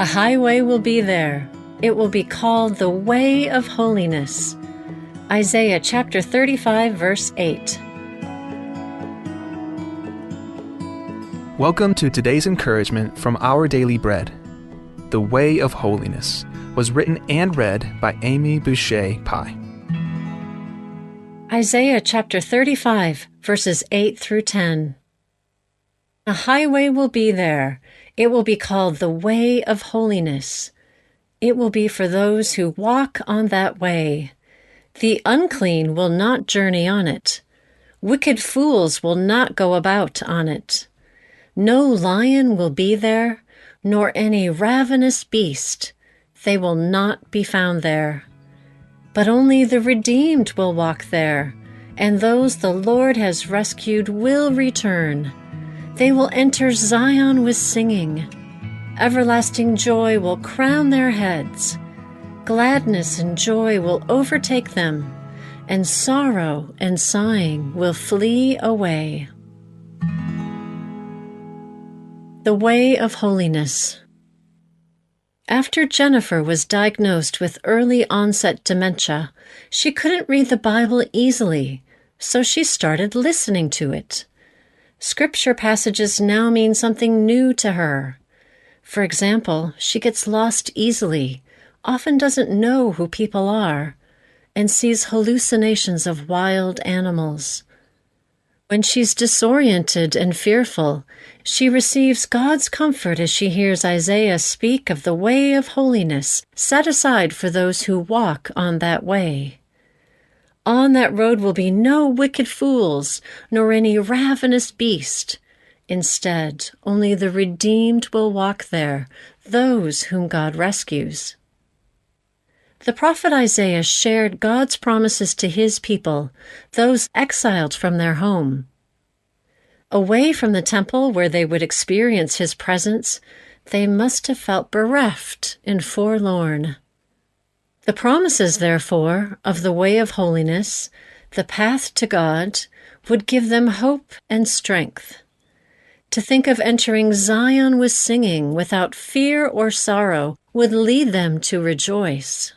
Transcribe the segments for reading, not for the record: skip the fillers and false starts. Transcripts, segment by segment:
highway will be there. It will be called the way of holiness. Isaiah chapter 35, verse 8. Welcome to today's encouragement from Our Daily Bread. The Way of Holiness was written and read by Amy Boucher Pye. Isaiah chapter 35, verses 8 through 10. A highway will be there. It will be called the way of holiness. It will be for those who walk on that way. The unclean will not journey on it. Wicked fools will not go about on it. No lion will be there, nor any ravenous beast. They will not be found there. But only the redeemed will walk there, and those the Lord has rescued will return. They will enter Zion with singing. Everlasting joy will crown their heads. Gladness and joy will overtake them, and sorrow and sighing will flee away. The Way of Holiness. After Jennifer was diagnosed with early onset dementia, she couldn't read the Bible easily, so she started listening to it. Scripture passages now mean something new to her. For example, she gets lost easily, often doesn't know who people are, and sees hallucinations of wild animals. When she's disoriented and fearful, she receives God's comfort as she hears Isaiah speak of the way of holiness set aside for those who walk on that way. On that road will be no wicked fools, nor any ravenous beast. Instead, only the redeemed will walk there, those whom God rescues. The prophet Isaiah shared God's promises to his people, those exiled from their home. Away from the temple where they would experience his presence, they must have felt bereft and forlorn. The promises, therefore, of the way of holiness, the path to God, would give them hope and strength. To think of entering Zion with singing without fear or sorrow would lead them to rejoice.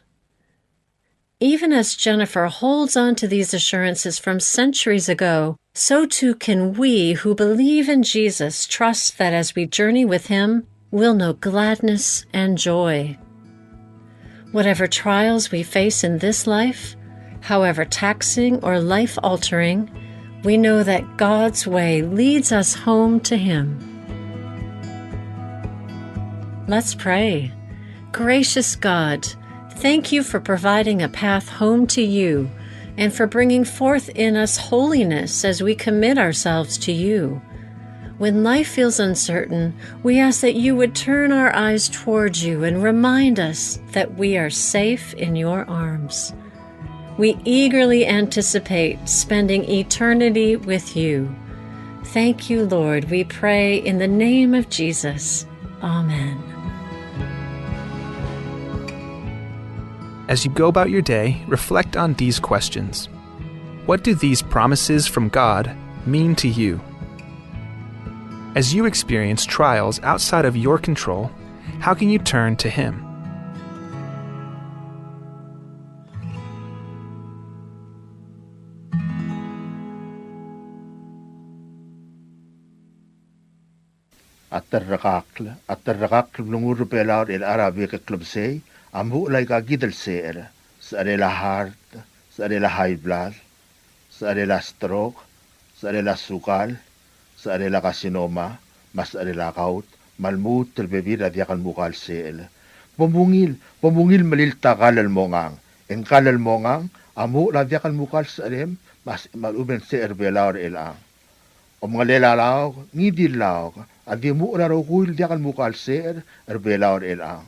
Even as Jennifer holds on to these assurances from centuries ago, so too can we who believe in Jesus trust that as we journey with him, we'll know gladness and joy. Whatever trials we face in this life, however taxing or life-altering, we know that God's way leads us home to him. Let's pray. Gracious God, thank you for providing a path home to you and for bringing forth in us holiness as we commit ourselves to you. When life feels uncertain, we ask that you would turn our eyes towards you and remind us that we are safe in your arms. We eagerly anticipate spending eternity with you. Thank you, Lord, we pray in the name of Jesus. Amen. As you go about your day, reflect on these questions. What do these promises from God mean to you? As you experience trials outside of your control, how can you turn to him? الترقاق بلغور بلار العربي كلبسي أمبو لايكا جدل سير سأريلا هارت سأريلا هاي بلاد سأريلا ستروك سأريلا سوكال سأريلا كاسينوما mas arila kaut malmut terbebir adiak al mukal seel Bumungil malil takal al mongang en kalal mongang amu ladiak al mukal sarem mas maluben se erbelaur elang ngalela laog ngidil laog adi mu raro kuil diak al mukal ser erbelaur elang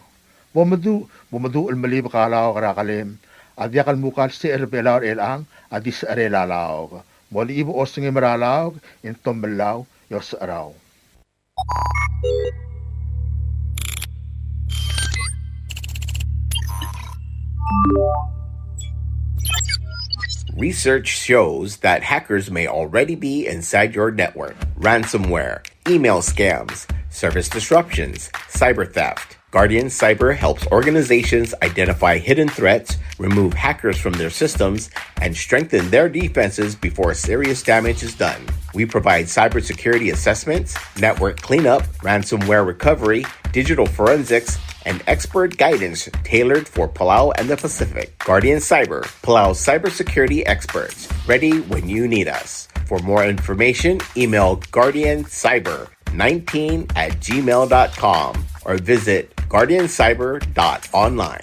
Bumadu al malib kalaog rakalem adiak al mukal ser erbelaur elang adis arela laog moli ibu osngi maralaog en tombelaw yos araw Research shows that hackers may already be inside your network. Ransomware, email scams, service disruptions, cyber theft, Guardian Cyber helps organizations identify hidden threats, remove hackers from their systems, and strengthen their defenses before serious damage is done. We provide cybersecurity assessments, network cleanup, ransomware recovery, digital forensics, and expert guidance tailored for Palau and the Pacific. Guardian Cyber, Palau's cybersecurity experts, ready when you need us. For more information, email guardiancyber19@gmail.com or visit guardiancyber.online.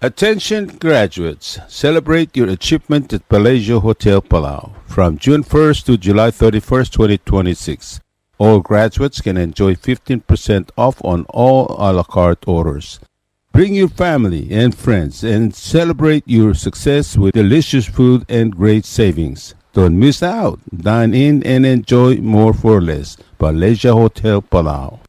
Attention graduates, celebrate your achievement at Palacio Hotel Palau from June 1st to July 31st, 2026. All graduates can enjoy 15% off on all a la carte orders. Bring your family and friends and celebrate your success with delicious food and great savings. Don't miss out. Dine in and enjoy more for less. Palacio Hotel Palau.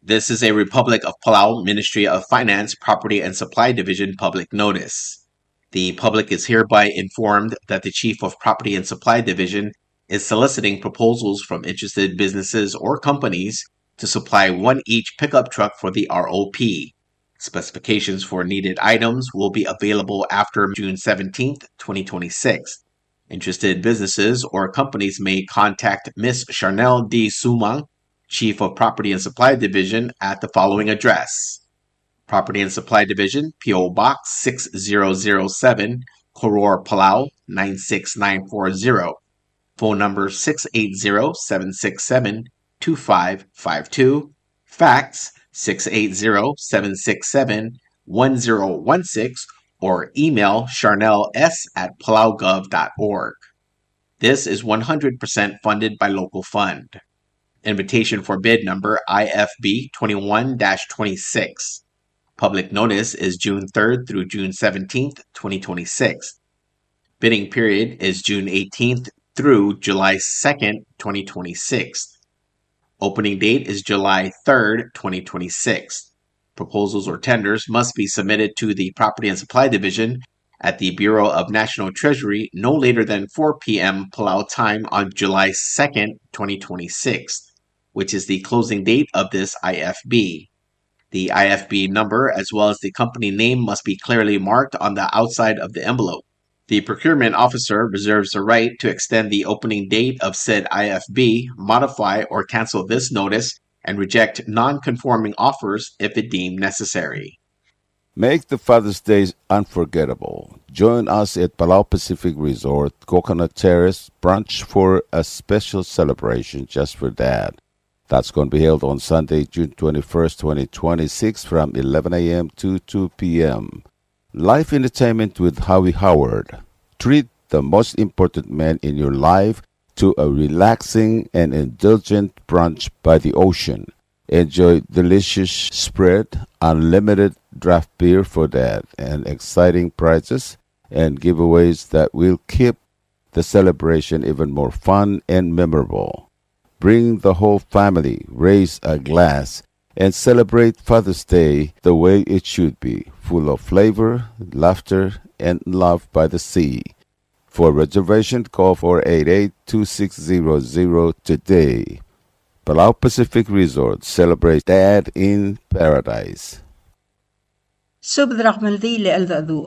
This is a Republic of Palau Ministry of Finance, Property and Supply Division public notice. The public is hereby informed that the Chief of Property and Supply Division is soliciting proposals from interested businesses or companies to supply one each pickup truck for the ROP. Specifications for needed items will be available after June 17th, 2026. Interested businesses or companies may contact Ms. Charnel D. Sumang, Chief of Property and Supply Division, at the following address: Property and Supply Division, P.O. Box 6007, Koror, Palau 96940. Phone number 680-767-2552. Fax 680-767-1016 or email charnels@palaugov.org. This is 100% funded by local fund. Invitation for bid number IFB 21-26. Public notice is June 3rd through June 17th, 2026. Bidding period is June 18th through July 2nd, 2026. Opening date is July 3rd, 2026. Proposals or tenders must be submitted to the Property and Supply Division at the Bureau of National Treasury no later than 4 p.m. Palau time on July 2nd, 2026, which is the closing date of this IFB. The IFB number as well as the company name must be clearly marked on the outside of the envelope. The procurement officer reserves the right to extend the opening date of said IFB, modify or cancel this notice, and reject non-conforming offers if it deemed necessary. Make the Father's Day unforgettable. Join us at Palau Pacific Resort, Coconut Terrace brunch for a special celebration just for Dad. That's going to be held on Sunday, June 21st, 2026 from 11 a.m. to 2 p.m. Live entertainment with Howie Howard. Treat the most important man in your life to a relaxing and indulgent brunch by the ocean. Enjoy delicious spread, unlimited draft beer for Dad, and exciting prizes and giveaways that will keep the celebration even more fun and memorable. Bring the whole family, raise a glass, and celebrate Father's Day the way it should be, full of flavor, laughter, and love by the sea. For reservation, call 488-2600 today. Palau Pacific Resort, celebrate Dad in Paradise. Subdrak maldile el dadu.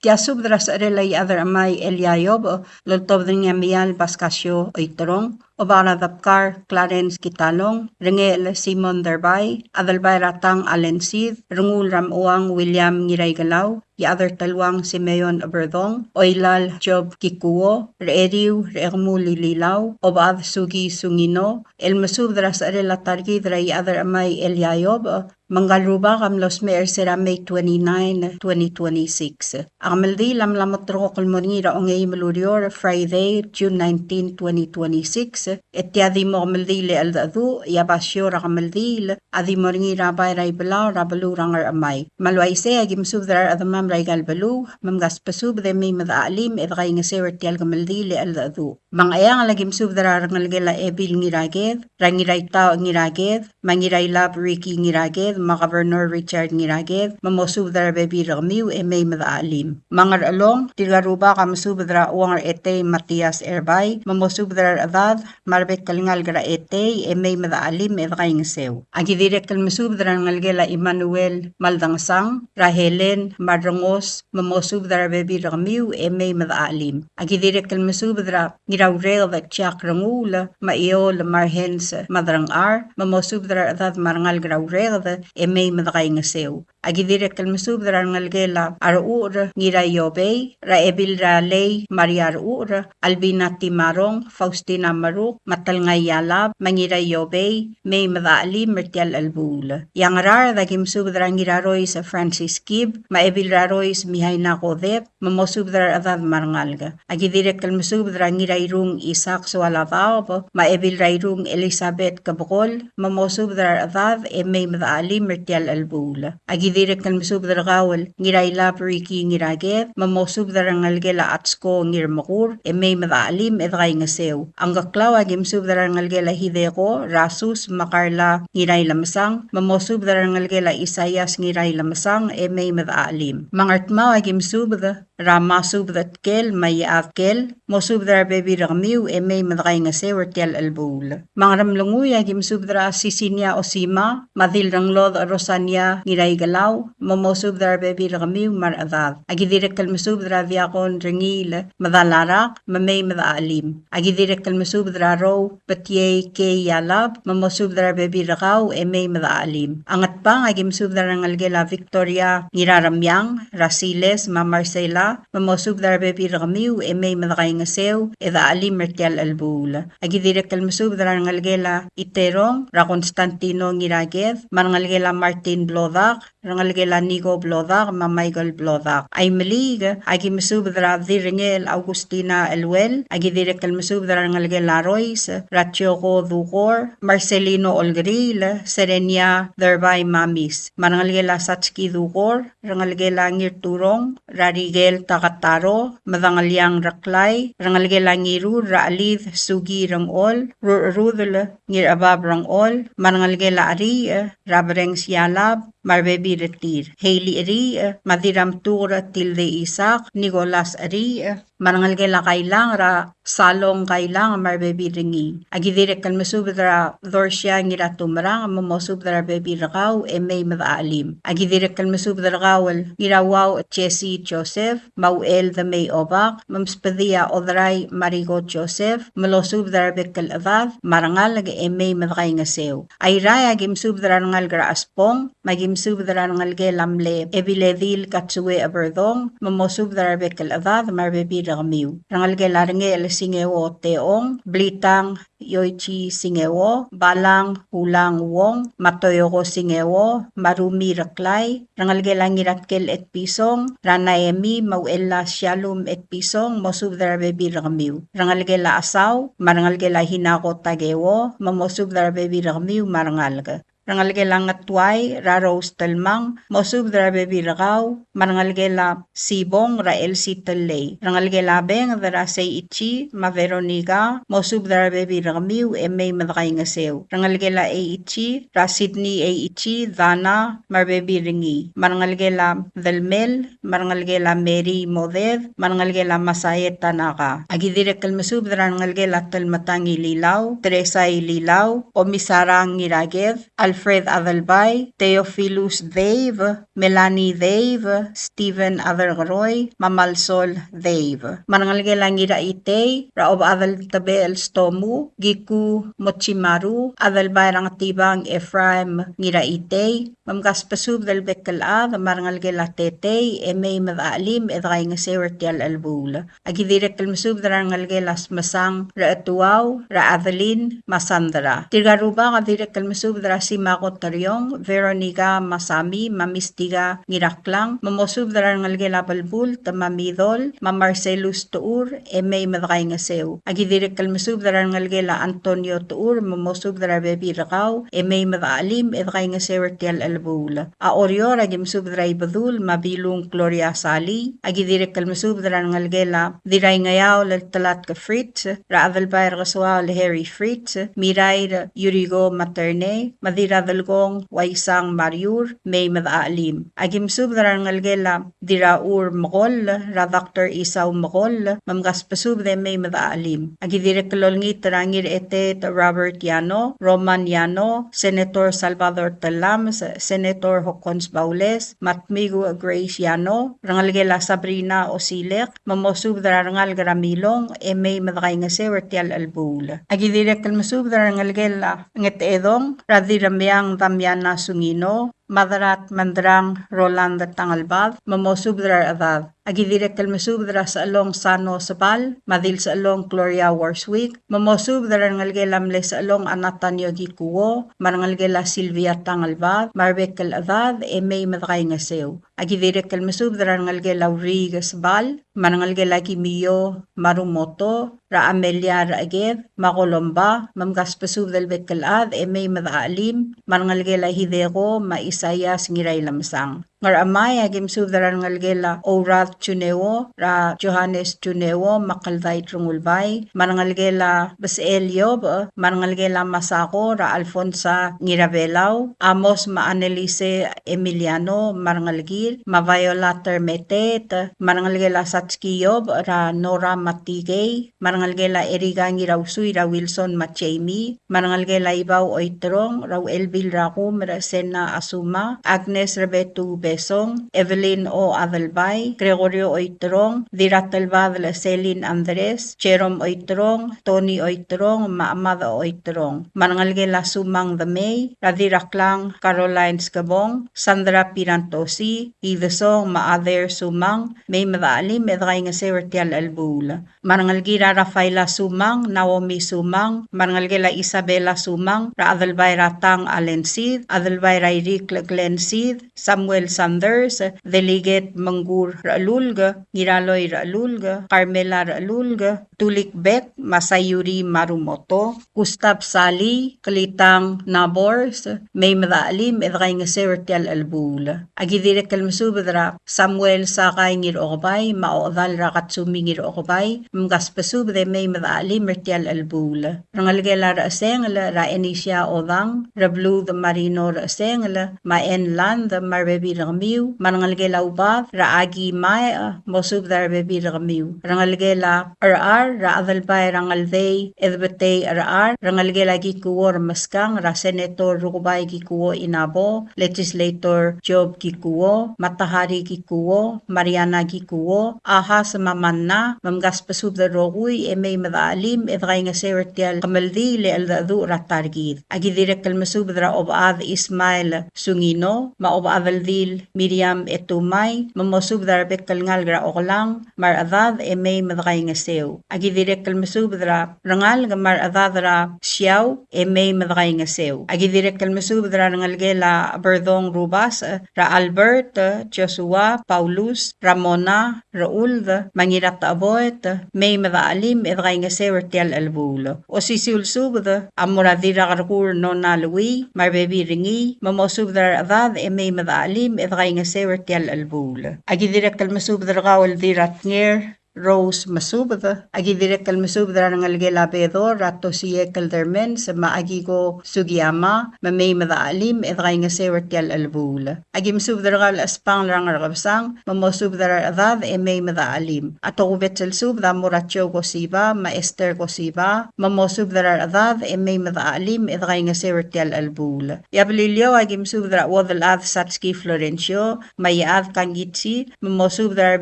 Tia subdras arelay other amay el yayob, loltob mial baskasyo oitrong, obara dapkar Clarence Kitalong, rengel Simon Derbay, adalbay ratang Alensid, rengul ramuang William Ngiraygalaw, other talwang Simeon Aberdong, oilal Job Kikuo, reeriw reermuli lilaw, obad sugi sungino, el masubdras arela targi dray other amay el yayob, Mangalruba kam los mer sera May 29, 2026. Ang maldi lamlamotro kulmonira ongay malurior Friday, June 19, 2026. Etiadi mo maldi le aldadu, yabasyo ra maldi adi moringira bay ray balaw rabalu rangar amay. Malway se agim subdrar adamam mam raigal balu, mam gaspasub de may madaalim edray nga sewer tial gamaldi le aldadu. Mang ayang lagim subdara rangalgela ebil ngiraged, rangiray tao ngiraged, mangiray lab Ricky ngiraged, makavernor Richard ngiraged, mamosubdara bebi ragmiw e may madaalim. Mangar along, tigaruba kamasubdara uangar ete Matias Erbay, mamosubdara adad, marbek kalingal gara ete e may madaalim edray nga sew. Agidirek kalmasubdara rangalgela Emmanuel Maldangsang, Rahelen Madrongos, mamosubdara bebi ragmiw e may madaalim. Agidirek kalmasubdara ngirawrel da tsak rangula, maiol marhens madrang ar, mamosubdara adad marangal grawrel da e may madakay nga sew. Agidirek kalmasubdara rangalgela araur ngiray yobey, raebil raley Maria araur, Albina Timarong, Faustina Maruk, matalngay yalab, mangiray yobey, may madaalim mertial albul. Yang rar dagim subdara ngiraroy sa Francis Kib, maebil raroy sa mihay na kodep, mamosubdara adad marangalga. Agidirek kalmasubdara ngirayrung Isak Sualabao, maebil rayrung Elizabeth Kabukol, mamosubdara adad e may madaalim mertial albul. Agidirek kalmasubdara gawal ngiraylab Ricky ngiraget, mamosubdara ngalgela atsko ngirmakur, e may madaalim edray nga sew. Ang gaklaw agim subdara ngalgela Hideko, Rasus, Makarla ngiray lamasang, mamosubdara ngalgela Isayas ngiray lamasang, e may madaalim. Mangartmaw agim subda, Rama subdat kel, mayaat kel, mosubdara bebi ragmiw, e may madakay nga sew tial albul. Mangaramlunguy agim subdara Sisinia Osima, madil ranglod Rosania ngiray galaw, mamosubdara bebi ragmiw mar adad. Agidirek kalmasubdara diakon ringil, madalarak, mamay madaalim. Agidirek kalmasubdara row, Batye ke yalab, mamosubdara bebi ragaw, e may madaalim. Angat pang agim subdara ngalgela Victoria ngiraramyang, Rasiles, Mamarcela, mamosubdara bebi ragmiw, e may madakay nga sew, e daalim mertial albul. Agidirek kalmasubdara ngalgela Iterong, Ra Constantino ngiraged, mangalgela Martin Blodak, rangalgela Nico Blodak, Michael Blodak. Ay malig, agimasubdara Diringel Augustina Elwel, agidirek kalmasubdara ngalgela Royce, Ratioco Dukor, Marcelino Olgril, Serenia Derbay Mamis, mangalgela Satski Dukor, rangalgela Ngirturong, Rarigel Takataro, Madangalyang Raklay, rangalgela Ngiru, Raalid Sugi Rangol, Rudel Ngirabab Rangol, mangalgela Ari, Rabreng Sialab, Marbebi Retir, Hailey Ari, Madiram Tura Tilde Isak, Nicolas Ari, mangalgela Kailang Ra Salong Kailang Marbebi Ringi. Agidirek kalmasubdara Dorsia ngira tumrang, mamosubdara bebi rakaw, e may madaalim. Agidirek kalmasubdara kawal ngirawaw Chesi Joseph, Mauel the May Obak, Mamspadia Odray Marigo Joseph, malosubdara bekal adad, marangal e may madakay nga sew. Ayray agim subdara ngalgra aspong, magim subdara ngalge lamle, ebiledil katsue aberdong, mamosubdara bekal adad, marbebi ragamiw. Rangalge larngel singewo teong, blitang yoichi singewo, balang hulang wong, matoyoko singewo, marumi raklay, rangalge langiratkel et pisong, ranaemi mauella shalom et pisong, mosubdara bebi ragamiw. Rangalge la asaw, marangalge la hinako tagewo, mamosubdara bebi ragamiw marangalga. Rangalgela ngatway, Raros Talmang, mosubdara bebi ragaw, marangalgela Sibong, Rael si Talay. Rangalgela beng, dara say ichi, ma Veronica, mosubdara bebi ragamiw, e may madakay nga sew. Rangalgela e ichi, Ra Sydney e ichi, Dana, marbebi ringi. Marangalgela Dalmel, marangalgela Mary Moded, marangalgela Masayet Tanaka. Agidirek kalmasubdara rangalgela Talmatangi Lilaw, Teresa Lilaw, Omisarang Ngiraged, Alfred Adalbay, Theophilus Dave, Melanie Dave, Stephen Averroy, Mamalsol Dave. Marangalgela ngira ite, Raob Adal Tabel Stomu, Giku Mochimaru, Adalbay rangatibang Ephraim ngira ite, Mamgaspasub dal Bekalad, marangalgela Tete, e may madaalim edray nga sewer tial albul. Agidirek kalmasub darangalgelas masang Raatuaw, Raadalin, Masandra. Tigaruba kadirek kalmasub darasi Makot Taryong, Veronica Masami, Mamistiga Ngiraklang, mamosub darangalgela balbul, Tamamidol, Mamarcelus Tuur, e may madakay nga sew. Agidirek kalmasub darangalgela Antonio Tuur, mamosub darabebi rakaw, e may madaalim edray nga sewer tial albul. albula. A orior agim subdra ibadul mabilung Gloria Sali. Agi direk kalmasubdra ng algela diray ngayaw laltalat ka Fritz. Ra adalbayar kaswa le Harry Fritz. Miray Yurigo Materne. Madira dalgong Waisang Mariur. May madaalim. Agim subdra ng algela diraur Magol. Ra Dr. Isaw Magol. Mamgas pasubde may madaalim. Agi direk kalolngit rangir ete Robert Yano. Roman Yano. Senator Salvador Talam, Senator Hocons Baules, Matmigo Grace Yano, Rangalgela Sabrina Osilek, Mamosubdra Rangal Garamilong, May Madakay nga Sewertial Albul. Agidirek Kalmasubdra Rangalgela Nget Edong, Radiramyang Damiana Sungino, Madarat Mandrang Roland Tangalbad, Mamosubdra Adad. Agidirek kalmasubdra sa along Sano Sabal, Madil sa along Gloria Warswick, Mamosubdra ngalgelamle sa along Anatanyo Gikuo, Marangalgela Silvia Tangalbad, Marbek Kaladad, May Madakay nga Sew. Agidirek kalmasubdra ngalgela Uriga Sabal, Marangalgela Kimiyo Marumoto, Ra Amelia Raaged, Makolomba, Mamgas Pasubdal Bet Kalad, May Madaalim, Marangalgela Hidego, Maisayas Ngiray Lamsang. Ngar amay agim subdaran ngalgela Orath Chunewo, Ra Johannes Chunewo, Makalday Trungulbay, Marangalgela Baseliob, Marangalgela Masako, Ra Alfonsa Ngirabelaw, Amos Maanelise Emiliano, Marangalgir, Maviola Termetet, Marangalgela Satskiyob, Ra Nora Matigay, Marangalgela Eriga Ngirawsuy, Ra Wilson Machemi, Marangalgela Ibaw Oitrong, Ra Elbil Rakum, Ra Sena Asuma, Agnes Rebetu Besong, Evelyn O. Adalbay, Gregorio Oitrong, Diratalbad la Celine Andres, Jerome Oitrong, Tony Oitrong, Maamada Oitrong, Marangalgela Sumang the May, Radiraklang Caroline Skabong, Sandra Pirantosi, Idesong Maader Sumang, May Madaalim, Medray nga Sewertial Albula, Marangalgira Rafaela Sumang, Naomi Sumang, Marangalgela Isabela Sumang, Ra Adalbay Ratang Alensid, Adalbay Rairik Glensid, Samuel Sanders, Delegate Manggur Raalulga, Ngiraloy Raalulga, Carmela Raalulga, Tulik Beck, Masayuri Marumoto, Gustav Sali, Kalitang Nabors, May Madaalim, Edray nga Sewertial Albula. Agidirek kalmasubadra, Samuel Sakay Ngir Okobay, Maodal Rakatsumi Ngir Okobay, Mgaspasubde May Madaalim, Mertial Albula. Rangalgela Raasengla, Ra Enisha Odang, Rablu the Marino Raasengla, Maen Land, Marbebi Ramiu, Marangalgela Ubat, Raagi Maya, Mosubdar Bebi Ramiu, Rangalgela RR, Ra Adalbay Rangalday, Edbete RR, Rangalgela Gikuo Ramaskang, Ra Senator Rukubay Gikuo Inabo, Legislator Job Gikuo, Matahari Gikuo, Mariana Gikuo, Ahas Mamanna, Mamgas Pasubdar Roguy, May Madaalim, Edray nga Sewertial Kamaldi, Le Aldadu Ratargid. Agidirek Kalmasubdra Obad Ismail Sungino, Maobadaldil Miriam Etumay, Mamosubdar Bekalngalgra Oklang, Mar Adad, May Madakay nga Sew. Agidirek Kalmasubdra Rangal Mar Adadra Siyaw, May Madakay nga Sew. Agidirek Kalmasubdra Rangalgela Berdong Rubas, Ra Albert, Joshua, Paulus, Ramona, Raul, Mangirat Aboet, May Madaalim, Edray nga Sewertial Albulo. O sisulsubda, Amuradira Karkur Nona Lui, Marbebi Ringi, Mamosubdar Adad, May Madaalim, Edray nga Sewertial Albula. Agidirek kalmasubdar Gawal Dirat Ngir, Rose Masubda, Agidirek kalmasubdar Rangalgela Bedor, Rato Siye Kaldermen, sa Maagigo Sugiyama, May Madaalim, Edray nga Sewertial Albula. Agimsubdar Gal Aspang Rangarabsang, Mamosubdar Adad, May Madaalim. Ato Kubetsel Subda Muratyo Gosiba, Maester Gosiba, Mamosubdar Adad, May Madaalim, Edray nga Sewertial Albula. Yablilyo Agimsubdar Wadalad Satski Florencio, Mayad Kangitsi, Mamosubdar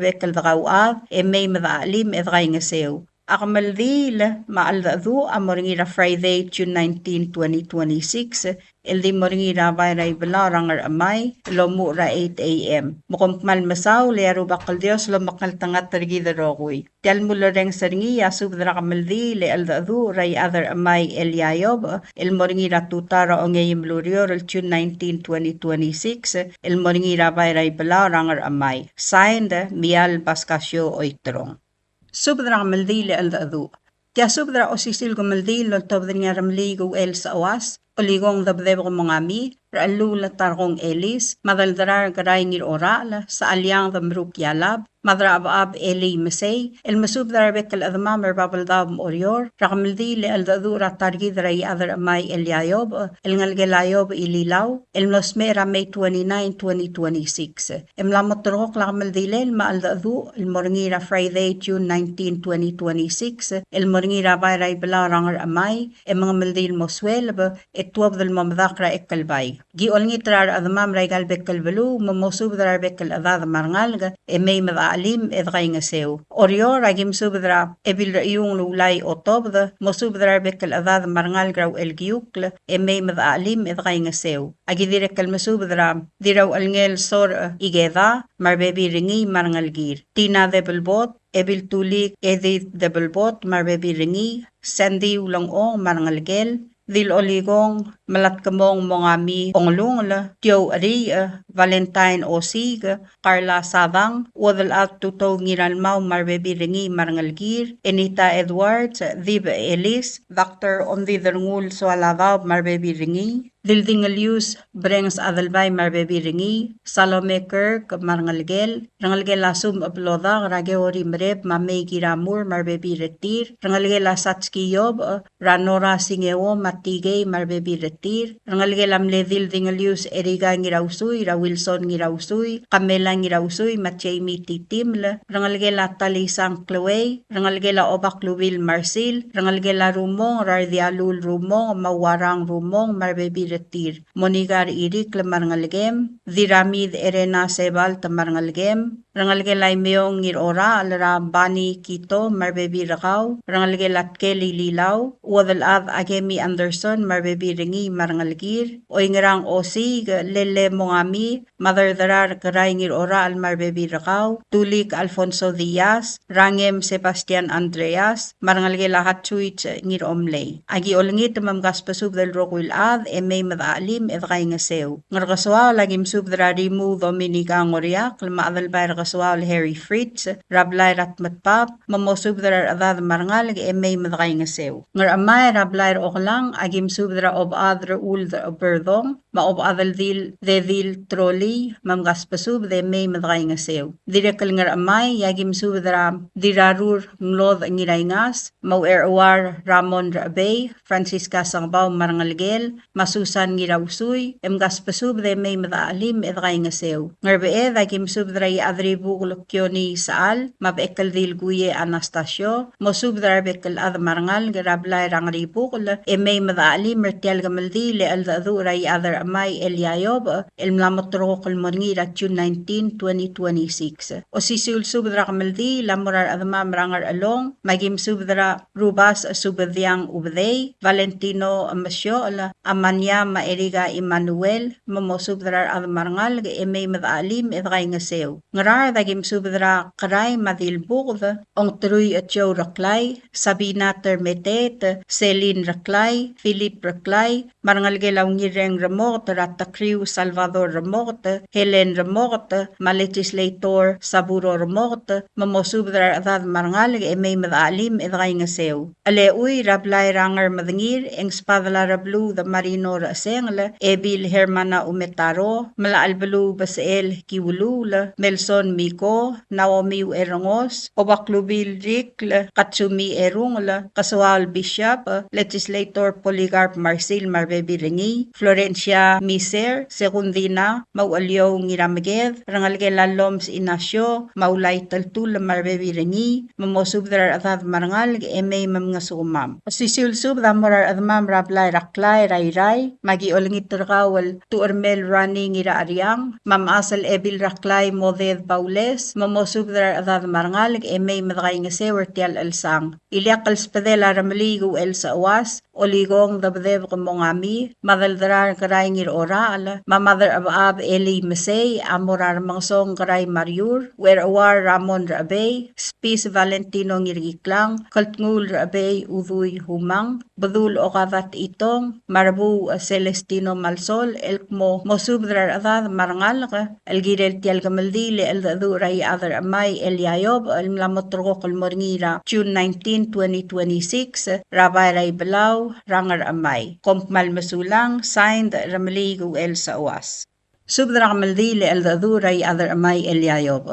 Bekaldrawad, May Madaalim, Edray nga Sew. Akamaldil, Maaldadu, Amoringira Friday, June 19, 2026, Ildi Moringira Bayray Balarangar Amay, Lomura 8 a.m. Mukumpmal Masaw, Learo Bakal Dios, Lomakal Tangat Tarigida Rokoy. Tial Muloreng Saringi, Asubdra Kamaldi, Lealdadu, Ray Other Amay Eliayob, El Moringira Tutara Ongayim Lurio, June 19, 2026, El Moringira Bayray Balarangar Amay. Signed, Mial Bascasio Oitrong. Subdra Kamaldi Lealdadu. Tia subdra o sisil Kamaldi, Loltobdra nga Ramli Go El sa Awas, Oligong dabdebo mongami, raalula tarong Elis, madaldarar garay ngir oral, sa alyang damruk yalab, Madra ab Eli Mesay, el masub darbek el adma mer babaldab orior, rakamildi le el dadura targi drai adar amai el yayob, el ngalgelayob ililaw, el nosmera May 29, 2026. Emlamotrok lakamildi le el ma al dadu, el morngira Friday, June 19, 2026, el morngira bayray bela rangar amai, emangamildi el moswel, etwab del mamdakra ekalbay. Gi olngitrar adma mraigal bekel belu, mamosub darbek el adad marngalga, emay mada alim edray nga sew. Orior agim subdra ebil yung lulay otobda, mosubdra bekel adad marngal graw el giukle, emay mad alim edray nga sew. Agi direkal masubdra, diraw alngel sor igeda, marbebi ringi marngal gir. Tina de belbot, ebil tulik edith de belbot, marbebi ringi, sendi ulang ong marngal gel, Dil oligong malat kamong mongami onglung la tio ari Valentine Osig Carla Savang wadal at tuto ngiral mau marbebi ringi marngalgir Enita Edwards Dib Ellis Dr. Omdi Derngul Soalavaw marbebi ringi Dildingalius Brengs Adalbay marbebi ringi Salome Kirk marngalgel rangalgel asum abloda rageori mreb mamay giramur marbebi retir rangalgel asatski yob ranora singeo matigay marbebi retir rangalgel amledil dingalius eriga ngirausuy ra Wilson ngirausuy Kamela ngirausuy matjaymi titimle rangalgel atalisang Chloe rangalgel obak Luwil Marsil rangalgel rumong rardialul rumong mawarang rumong marbebi retir monigar irik lemarngalgem diramid erena sebal tamarngalgem rangalgelay meong ngir ora alara bani kito marbebi rakaw rangalgelat keli lilaw wadal ad agemi Anderson marbebi ringi marngalgir oingrang osi lele mongami madardar karay ngir ora al marbebi rakaw tulik Alfonso Diaz rangem Sebastian Andreas marngalgela hatsuit ngir omlay agi olngit mamgas pasub del rokwil ad emay madalim edgay nga sew ngargaswa lagim sub drarimu Dominica ngoriak lmaadal bayr kaswa Harry Fritz rablay ratmatpap mamosub drar adad marngal emay madgay nga sew ngar amay rablay oklang agim sub dra ob adra ul berdong ma ob adal dil trolley mamgas pasub de emay madgay nga sew direkal ngar amay yagim sub dra dirarur nglod ngirayngas mau erwar Ramon Rabay Francisca Sangbaw marngalgel masusan ngirawsuy emgas pasub de may madaalim edgay nga sew ngarbeed agim sub dra adri buglokyo saal mabekal dil guye Anastasio mosub dra bekal ad marngal garablay rangri bugl emay madaalim mertial gamaldi le aldadu ray adar amay elyayob elmlamotro kulmongira June 19, 2026 o sisul sub dra gamaldi lamurar adma marangar along magim sub dra rubas subadyang ubday Valentino Amasyo amanya maeriga Emmanuel mamosubdrar ad marngal ge emay madalim edgay nga sew ngarar dagim subdra karay madilbugd ong truy at Joe Raklay Sabina Termetet Celine Raklay Philip Raklay marngal ge law ngireng remot ratakriw Salvador Remot Helen Remot malegislator Saburo Remot mamosubdrar ad marngal ge emay madalim edgay nga sew ale uy rablay rangar madngir eng spadla rablu the marino rasengle ebil hermana umetaro mala albelu basel kiwulul Melson Miko Naomi Erongos obaklubil rikl katsumi erungla kaswal bishop legislator Polycarp Marcil marbebi ringi Florencia Miser Segundina mawalyo ngiramged rangalgela loms inasyo maulay taltul marbebi ringi mamosubdrar atad marngal emay mamnga sumam sisulsub damorar admam rablay raklay ray magi olngit terkawal tuermel running ira ariang mam asal ebil raklay moded paules mamosubdrar adad marngal emay madgay nga sewertial alsang ilyakal spadela ramligu el sa awas oligong dabdev kemongami madaldrar karay ngir oral mamadar abab Eli Mesay amorar mangsong karay Mariur wer awar Ramon Rabay Spis Valentino ngirgiklang kaltngul Rabay uduy humang badul okadat itong marbu Celestino Malsol elkmo mosubdrar adad marngal elgirel tial kamaldi le eldadu ray adar amay elyayob elmlamotrgo kalmorngira June 19, 2026 Rabay Ray Belaw rangar amay kompmal masulang signed maramali el sa awas. Subdra kamaldi le el daduray adar amay Eliayob.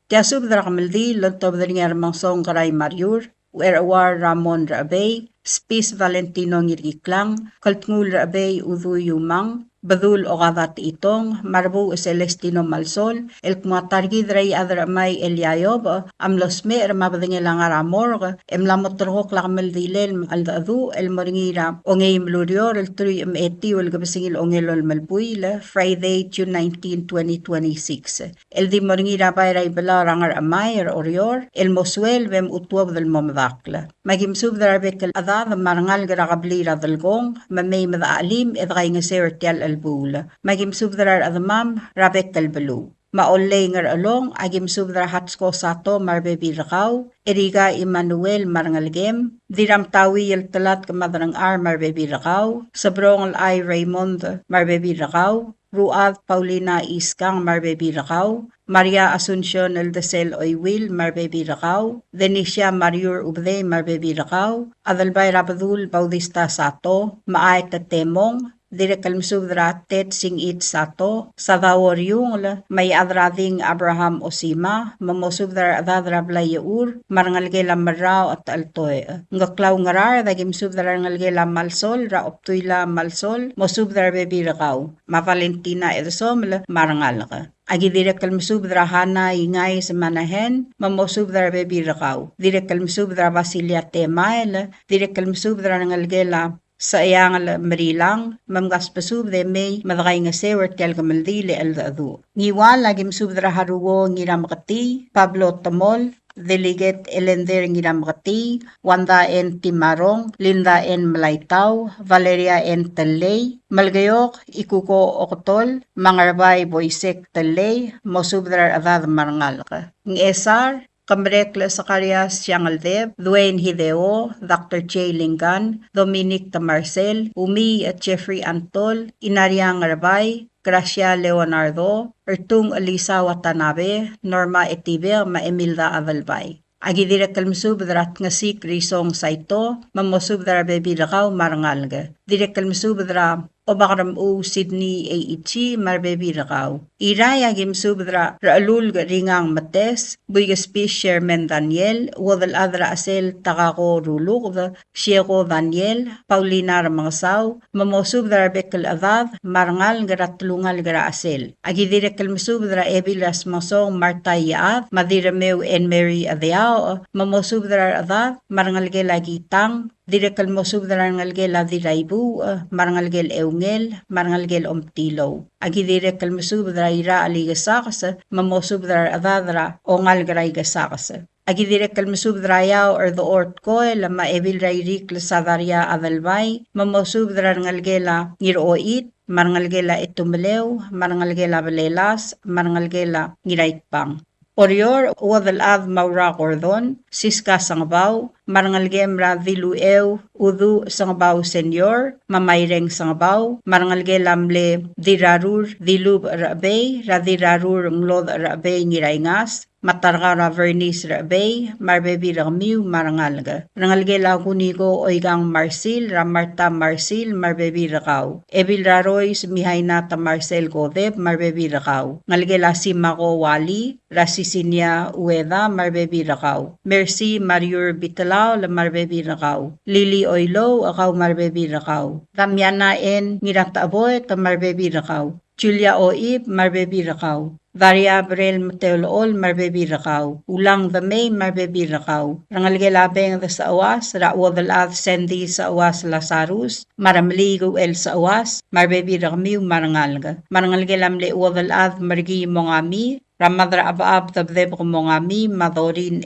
Tia subdra kamaldi lontob dringar mangsong karay Mariur, awar Ramon Rabay, Spis Valentino ngiriklang, kaltngul Rabay uduyumang, Badul Ogavat Itong, Marbu Celestino Malsol, El Kumatargid Ray Adramay Eliayob, Amlosme Mabadingelang Aramorg, Emlamotrok Lakmel Dilel Aldadu, El Moringira, Ongay Mlurior, El Tri Eti, El Gabasingil Ongelol Malbuil, Friday, June 19, 2026. El Di Moringira Bayray Belarangar Amay, Orior, El Mosuel Vem Utwab del Momdakla. Magimsub Darabek Adad, Marangal Garagablira del Gong, Mamay Madalim, Edray Ngaser Tial Bula. Magim subdrar adamam rabek kalbalu. Maolay ngar along agim subdra hatsko sato marbebi rakaw. Eriga Emmanuel marangalgem. Diram tawi el talat kamadrang ar marbebi rakaw. Sabrong ay Raymond marbebi rakaw. Ruad Paulina Iskang marbebi rakaw. Maria Asuncion el Desel Oywil marbebi rakaw. Denisha Mariur Ubde marbebi rakaw. Adalbay Rabadul Baudista Sato. Maay Tatemong. Dire kalmsubdra tet singit sato sa daworyung may adrading Abraham Osima mamosubdra adadra blayur marangalgela marraw at altoy ngaklaw ngarar dagim subdra ngalgela malsol ra optuila malsol mosubdra bebirakaw ma Valentina edsom marangal ka agi dire kalmsubdra hana ingay sa manahen mamosubdra bebirakaw dire kalmsubdra Basilia Temael dire kalmsubdra ngalgela sa iyang marilang, mamgas pasub de may madagay nga sewer tel kamaldi le aldadu. Ngiwal lagim subdra haruwo ngiram kati, Pablo Tamol, Delegate Elender ngiram kati, Wanda N. Timarong, Linda N. Malaytaw, Valeria N. Talay, Malgayok, Ikuko Okotol, Mangarbay Boysek Talay, Mosubdra adad marangal ka. Ng Esar, Kamrekla Zacarias Siangaldev, Dwayne Hideo, Dr. J. Lingan, Dominic Tamarcel, Umi at Jeffrey Antol, Inariang Rabay, Gracia Leonardo, Ertung Elisa Watanabe, Norma Etiber, Maemilda Avalbay. Agidira kalmsub drat nga si Krisong Saito, mamosub dra bebirakaw marangalga. Dire kalmsub dra Obakaram u Sydney A.E.T. marbebirakaw. Iray agim subdra raalul ringang mates, buigaspi Sherman Daniel, wadal adra asel takako ruluk, Sieko Daniel, Paulina Ramangasaw, mamosubdra bekal adad, marangal garatlungal gara asel. Agidire kalmsubdra ebilas masong Marta Yaad, madirameu en Mary Adeao, mamosubdra adad, marangalge lagitang, dire kalmosubdra ngalgela diraibu, marangalgel eungel, marangalgel omtilaw. Agi dire kalmosubdra ira aligasakas, mamosubdra adadra ongal garay gasakas. Agi dire kalmosubdra yaw or the ort koy, lama evil rairik lasadaria adalbay, mamosubdra ngalgela ngiroit, marangalgela etumelew, marangalgela balelas, marangalgela ngiraitpang. Orior wadal ad maura cordon, siska sangbaw, marangalgem ra diluew, udu sangbaw senyor, mamayreng sangbaw, marangalge lamle dirarur, dilub rabay, radirarur nglod rabay ngirayngas, matarga ra vernis rabay, marbebi ramiw marangalga. Rangalge lagunigo oigang Marcil, ramarta Marcil, marbebi rakaw. Ebil raroy mihayna ta Marcel Godeb, marbebi rakaw. Ngalge la simako wali, rasisinya ueda, marbebi rakaw. Mercy Mariur Bitalao, la marbebi rakaw. Lili Oilo, akaw marbebi rakaw. Damiana en ngirataboy, ta marbebi rakaw. Julia Oib, marbebi rakaw. Daria Abrel Mateolol, marbebi rakaw. Ulang the May, marbebi rakaw. Rangalge labeng the sa awas, rawadal ad sendi sa awas Lazarus, maramligo el sa awas, marbebi rakamiw marangalga. Marangalge lamle wadal ad margi mongami, ramadra abaab tabdeb mongami, madorin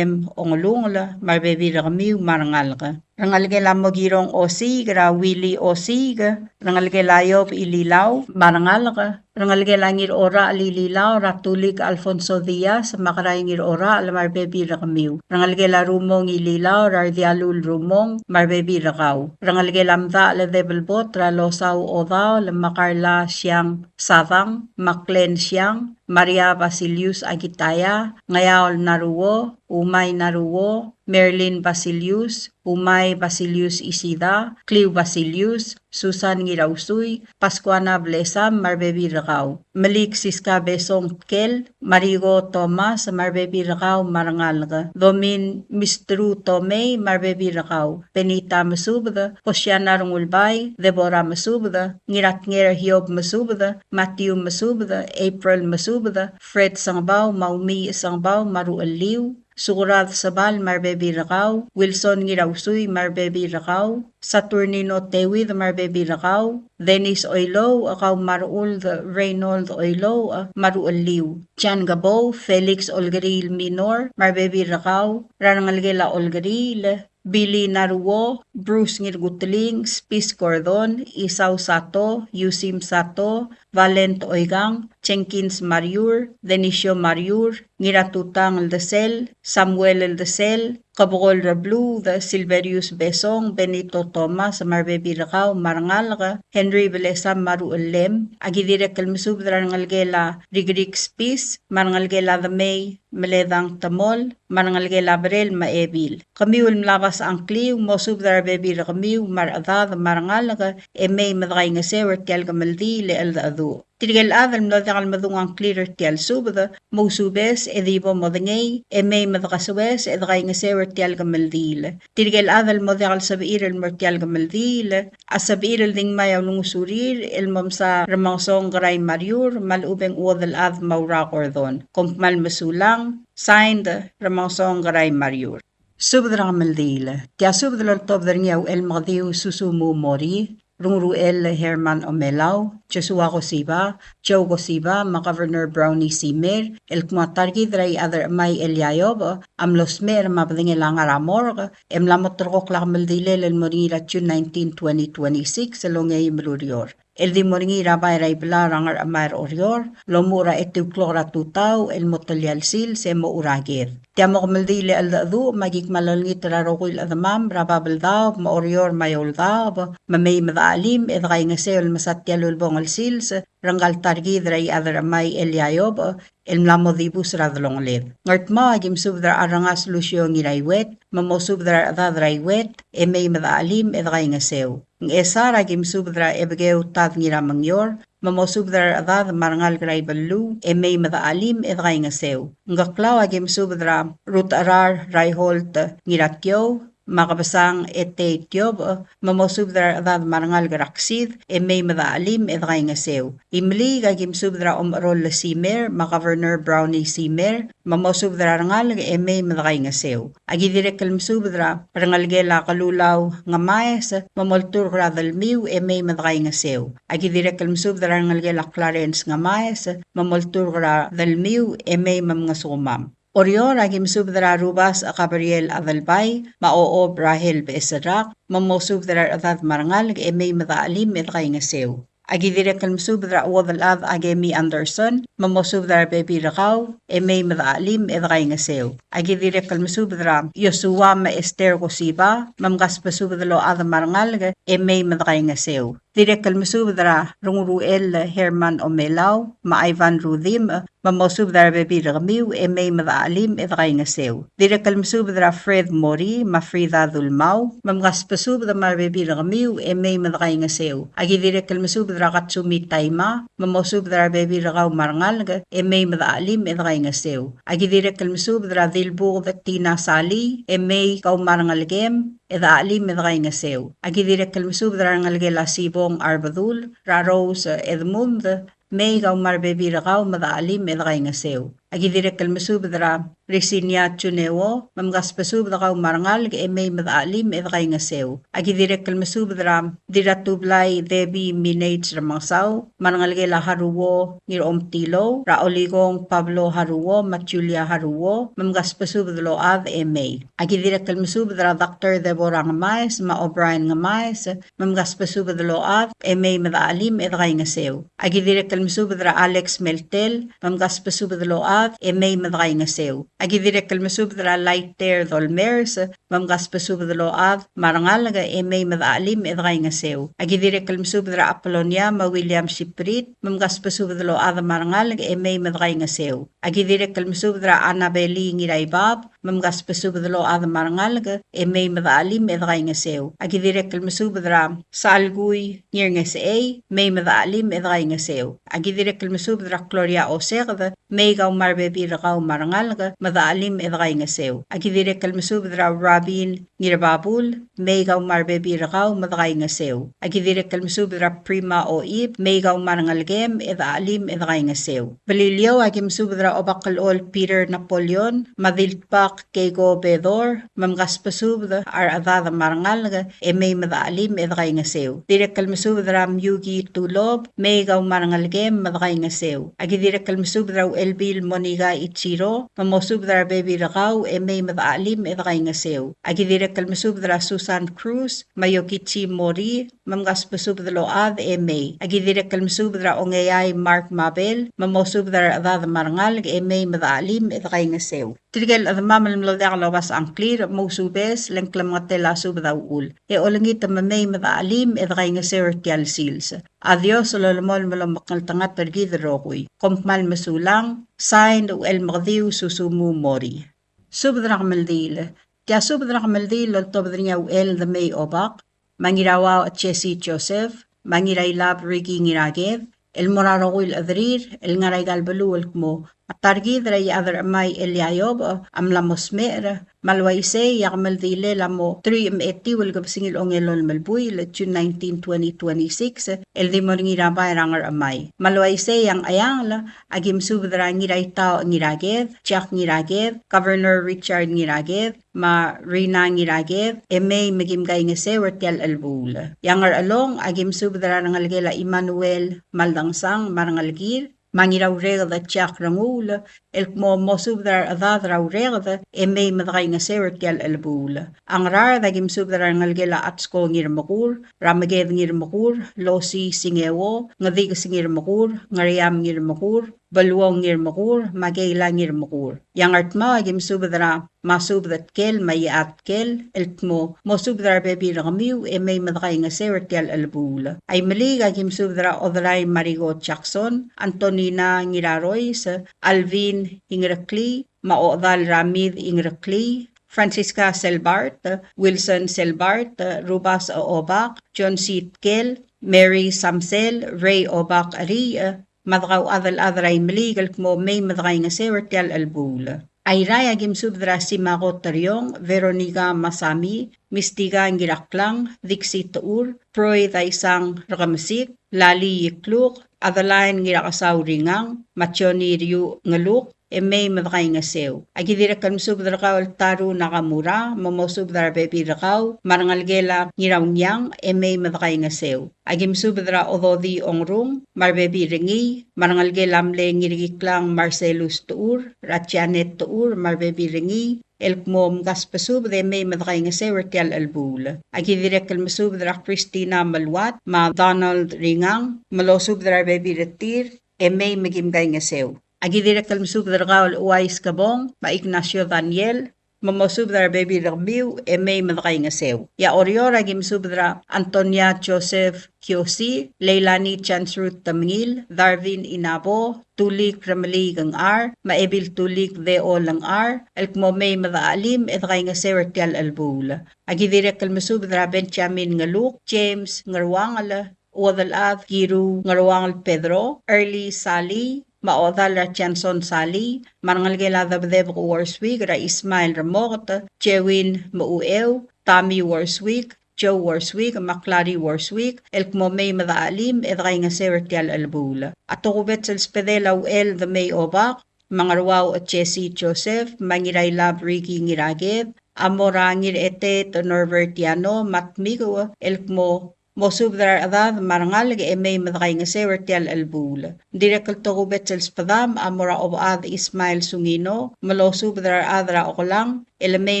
ongolungla, marbebi rakamiw marangalga. Rangalge lamogirong osig, Willy osig, rangalge layob ililaw, marangalga. Rangalge langir ora alililaw, ratulik Alfonso Diaz, makarayngir ora almarbebi rakamiw. Rangalge la rumong ililaw, rardialul rumong, marbebi rakaw. Rangalge lamda aladebelbot, ralosaw odaw, lamakarla siyang savang, maklen siyang, Maria Basilius Agitaya, Ngayaol Naruo, Umay Naruo, Merlin Basilius, Umay Basilius Isida, Clio Basilius, Susan Ngirausuy, Pascuana Blesam, Marbebi Rakaw, Malik Siska Besong Kel, Marigo Thomas, Marbebi Rakaw, Marangalga, Domin Mistru Tomei, Marbebi Rakaw, Benita Masubda, Posiana Rungulbay, Deborah Masubda, Ngirat Ngera Hiob Masubda, Matthew Masubda, April Masubda, Fred Sangbaw, Maumi Sangbaw, Maru Aliw, Sukurad Sabal, Marbebi Rakaw, Wilson Ngirausuy, Marbebi Rakaw, Saturnino Tewid, Marbebi Rakaw, Dennis Oilo, Akaw Marul, Reynold Oilo, Marual Liw, Jan Gabo, Felix Olgaril Minor, Marbebi Rakaw, Rangalgela Olgaril, Billy Naruo, Bruce Ngirgutling, Spis Cordon, Isaw Sato, Yusim Sato, Valent Oigang, Jenkins Mariur, Denisio Mariur, Ngiratutang Eldesel, Samuel Eldesel, Kabukol Rablu, Silverius Besong, Benito Thomas, Marbebi Rakaw, Marangalga, Henry Velesa Maru Lem, Agidire Kalmusubra Ngalgela, Rigrik Spis, Marangalgela the May, Meledang Tamol, Marangalgela Brel Maebil. Kamiul mlabas ang kliw, Mosubra Bebi Rakamiw, Maradad, Marangalga, May Madray Ngasewer Tialga Maldi, Leal Adu. Tirgal adal mladakal madungang clearer tial subada, Mosubes, Edibo Modangay, May Madakaswes, Edray Ngasewer Tialga Maldil. Tirgal adal modakal sabiiril Mertialga Maldil, Asabiiril ding mayaw lungusurir, Ilmam sa Ramangsong Garay Mariur, Malubeng Uwadal Ad Maura Cordon, Kompmal Masulang, signed Ramangsong Garay Mariur. Subadra Maldil, Tia Subadal Tobdrinyaw El Magdiw Susumu Mori, Rungruel Herman Omelaw, Joshua Cosiba, Joe Cosiba, Governor Brownie Simer, El Kumatargi Dray Other May Eliayob, Amlosmer Mabdingelang Aramor, Emlamotrok Lakmaldile El Morira June 19, 2026, Longay Mrurior. El di moringira bayray belarangar amar orior, lomura etu klora tutaw, el motalyal sil se mo uragir. Tiamo kumaldile al dadu, magik malalngit rarokil adamam, rababal daw, ma orior mayol daw, mamay madaalim, edray nga seol masatyalul bongal sils, rangal targidray adar amay elyayob, el mlamodibus radlonglid. Ngart ma, agim subdra arangas lusyo ngiraywet, mamosubdra adadraywet, may madaalim, edray nga sew. Ng esara gim subdra ebgeu tad ngira mangyor, mamosubdra adad marangal gray balu, may madaalim edray nga sew. Ngaklaw agim subdra rut arar rayholt ngirakyo, makabasang ete tyob, mamosubdra adad marangal garaksid, may madaalim edray nga sew. Imli gagim subdra omrol simer, Governor Brownie Simer, mamosubdra rangal may madray nga sew. Agidire kalmsubdra rangalgela kalulaw nga maes, mamoltur gradalmiw may madray nga sew. Agidire kalmsubdra rangalgela Clarence nga maes, mamoltur gradalmiw may mamnga sumam. Orior agim subdra rubas a Gabriel Adalbay, maoo Brahel Besarak, mamosubdra adad marangal may madaalim edray nga sew. Agidire kalmsubdra wadalad agemi Anderson, mamosubdra Bebi Rakaw, may madaalim edray nga sew. Agidire kalmsubdra Yosua ma Esther Cosiba, mamgaspasubdalo ad marangal may madray nga sew. Dire kalmsubdra Rungruel Herman Omelaw, ma Ivan Rudim, mamosubdra Bebi Ramiw, may madaalim edray nga sew. Dire kalmsubdra Fred Mori, ma Frida Dulmaw, mamgaspasubdra ma Bebi Ramiw, may madray nga sew. Agidire kalmsubdra Katsumi Tayma, mamosubdra Bebi Rakaw marangal may madaalim edray nga sew. Agidire kalmsubdra Dilbog Tina Sali, may kaw marangal gem, edaalim edray nga sew. Agidire kalmsubdra ngalgela Sibong Arbadul, Raros Edmund, may kaw marbebi rakaw madaalim edray nga sew. Agidire kalmsubdra Resinia Chuneo, mamgaspasubdra kaw marangal may madaalim edray nga sew. Agidire kalmsubdra Diratublay Debi Minage Ramangsaw, marangalgela Haruwo Ngirom Tilo, Raoligong Pablo Haruwo, Julia Haruwo, mamgaspasubdlo ad may. Agidire kalmsubdra Dr. Deborah Ngamaes, ma O'Brien Ngamaes, mamgaspasubdlo ad may madaalim edray nga sew. Agidire kalmsubdra Alex Meltel, mamgaspasubdlo ad may madray nga sew. Agidire kalmsubdra Lighter Dolmers, mamgaspasubdlo ad marangal may madaalim edray nga sew. Agidire kalmsubdra Apolonia ma William Siprit, mamgaspasubdlo ad marangal may madray nga sew. Agidire kalmsubdra Annabeli Ngiraybab, mamgas pasubadlo ada marangalga may madaalim edray nga sew. Agidirek kalmasubadra salguy ngir nga seay may madaalim edray nga sew. Agidirek kalmasubadra Gloria Oserda may gaw marbebi rakaw marangalga madaalim edray nga sew. Agidirek kalmasubadra Rabin ngirababul may gaw marbebi rakaw madray nga sew. Agidirek kalmasubadra Prima o Ib may gaw marangalgem edaalim edray nga sew. Balilyo agim subadra obakalol Peter Napoleon madilpak kego bedor mamgas pasubda ar adada marangalga may madaalim edray nga sew. Direk kalmasubadra Yugi Tulob may gaw marangalgem madray nga sew. Agidirek kalmasubadra Elbil Moniga Ichiro mamosubadra baby rakaw may madaalim edray nga sew. Agidirek kalmasubadra Susan Cruz Mayokichi Mori mamgas pasubda load may. Agidirek kalmasubadra ongayay Mark Mabel mamosubadra adada marangalga may madaalim edray nga sew. Tirigel at mamal mlodek lawas ang clear musubes lengklam nga tela subdaul. Olangit mamay madaalim edray nga sew tial sils. Adios lolomol malamakal tangat pergid rokoy. Kompmal masulang sign el magdiw susumu mori. Subdrak maldil. Tia subdrak maldil lol tobdringa el the may obak. Mangirawa at Chesi Joseph. Mangiray Rigi ngiragev. El morarogul adrir el ngaray galbalu el mo. Atargid ray adar amay Eliayob amlamosmer malwaise yakmaldile lamo 3 wal gabsingil ongelol malbuy letun 19-20-26 el dimorngira bayrangar amay malwaise yang ayang agim subdra ngiray tao ngiraged Jack ngiraged Governor Richard ngiraged ma Rina ngiraged may magimgay nga sewertel albul yangar along agim subdra nangalgela Emmanuel maldangsang marangalgir Mangiraw regda tjak rangul, el mo subdar adadra regda, may madray nga sewertel albul. Ang rar dagim subdar ngalgela atsko ngir makur, ramaged ngir makur, losi singewo, ngadig ngir makur, ngariam ngir makur, baluong ngir makur, magayla ngir makur. Yang artma agim subdara masubdat kel mayat kel eltmo mo subdar bebi ramiu may madray nga sewertel albul. Ay mali agim subdara odray Marigo Jackson, Antonina Ngiraroy sa Alvin Ingrakli, Maodal Ramid Ingrakli, Francisca Selbart, Wilson Selbart, Rubas Obak, John C. Kel, Mary Samsel, Ray Obak Ari, madraw adal-adray maligal mo may madray nga sewertel albul. Ayray agim subdra si Mako Taryong, Veronica Masami, Mistiga Ngiraklang, Dixie Taur, Proy Daisang Rakamsik, Lali Yikluk, Adalain Ngirakasaw Ringang, Machoni Ryu Ngaluk, may madray nga sew. Agidira kan subdra kaw taru nakamura, mamosubdra bebi rakaw, marangalgela ngirawngyang, may madray nga sew. Agim subdra ododi ongrung, marbebi ringi, marangalgela amle ngirigiklang Marcelus Tuur, Ratjanet Tuur, marbebi ringi, elkmom gaspasub de may madray nga sewertel albul. Agidira kan masubdra Christina Malwat, ma Donald Ringang, malosubdra bebi retir, may magimgay nga sew. Agidira kalmasubdar kaol Uwais Kabong, ma Ignacio Daniel, mamosubdar baby Ramiu, may madray nga sew. Ya orior agim subdra Antonia Joseph Kiosi, Leilani Chansruth Tamngil, Darwin Inabo, Tulik Ramali gang R, Maebil Tulik Deo lang R, elkmo may madaalim edray nga sewertel albul. Agidira kalmasubdra Benjamin Ngaluk, James Ngarwangal, Uwadalad Giru Ngarwangal Pedro, Early Sally, Maodal Ratjanson Sali, Marangalgela Dabdev Warswig, Ra Ismail Ramot, Jewin Mauew, Tommy Warswig, Joe Warswig, Maclary Warswig, elkmo may madaalim edray nga sewertel albul. Atukubet sa spedela el the may obak, mangarwaw at Jesse Joseph, mangiray lab Ricky ngiraged, amorangir etet Norbertiano, matmigo, elkmo mosubdar adad marangalig may madray nga sewertel albul. Direkal tukubet sa spadam amora obad Ismail Sungino, malosubdar adra okulang, may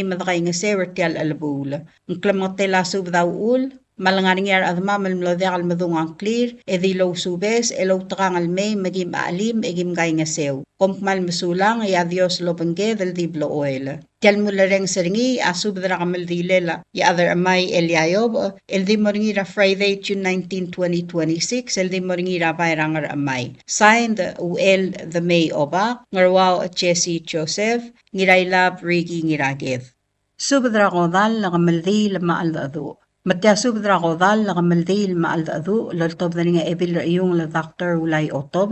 madray nga sewertel albul. Ang klamotela subdaw ul, malangaringar adma malmlodakal madungang clear, edilaw subes, elaw takangal may magim alim, egim gay nga sew. Kompmal masulang, ya Dios lopengge del diblo oil. Tial mulareng seringi, asubdra kamal dilela, ya other amay Eliayob, el di moringira Friday, June 19, 2026, el di moringira bayrangar amay. Signed, UL the May Obak, ngarwaw Jesse Joseph, ngiraylab Rigi ngirageth. Subdra kodal la kamal di lama al-adu. Matyasub dra kodal la kamaldil ma al-adu laltob na nga ebil yung la Dr. Ulay Otob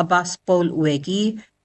Abbas Paul Uegi,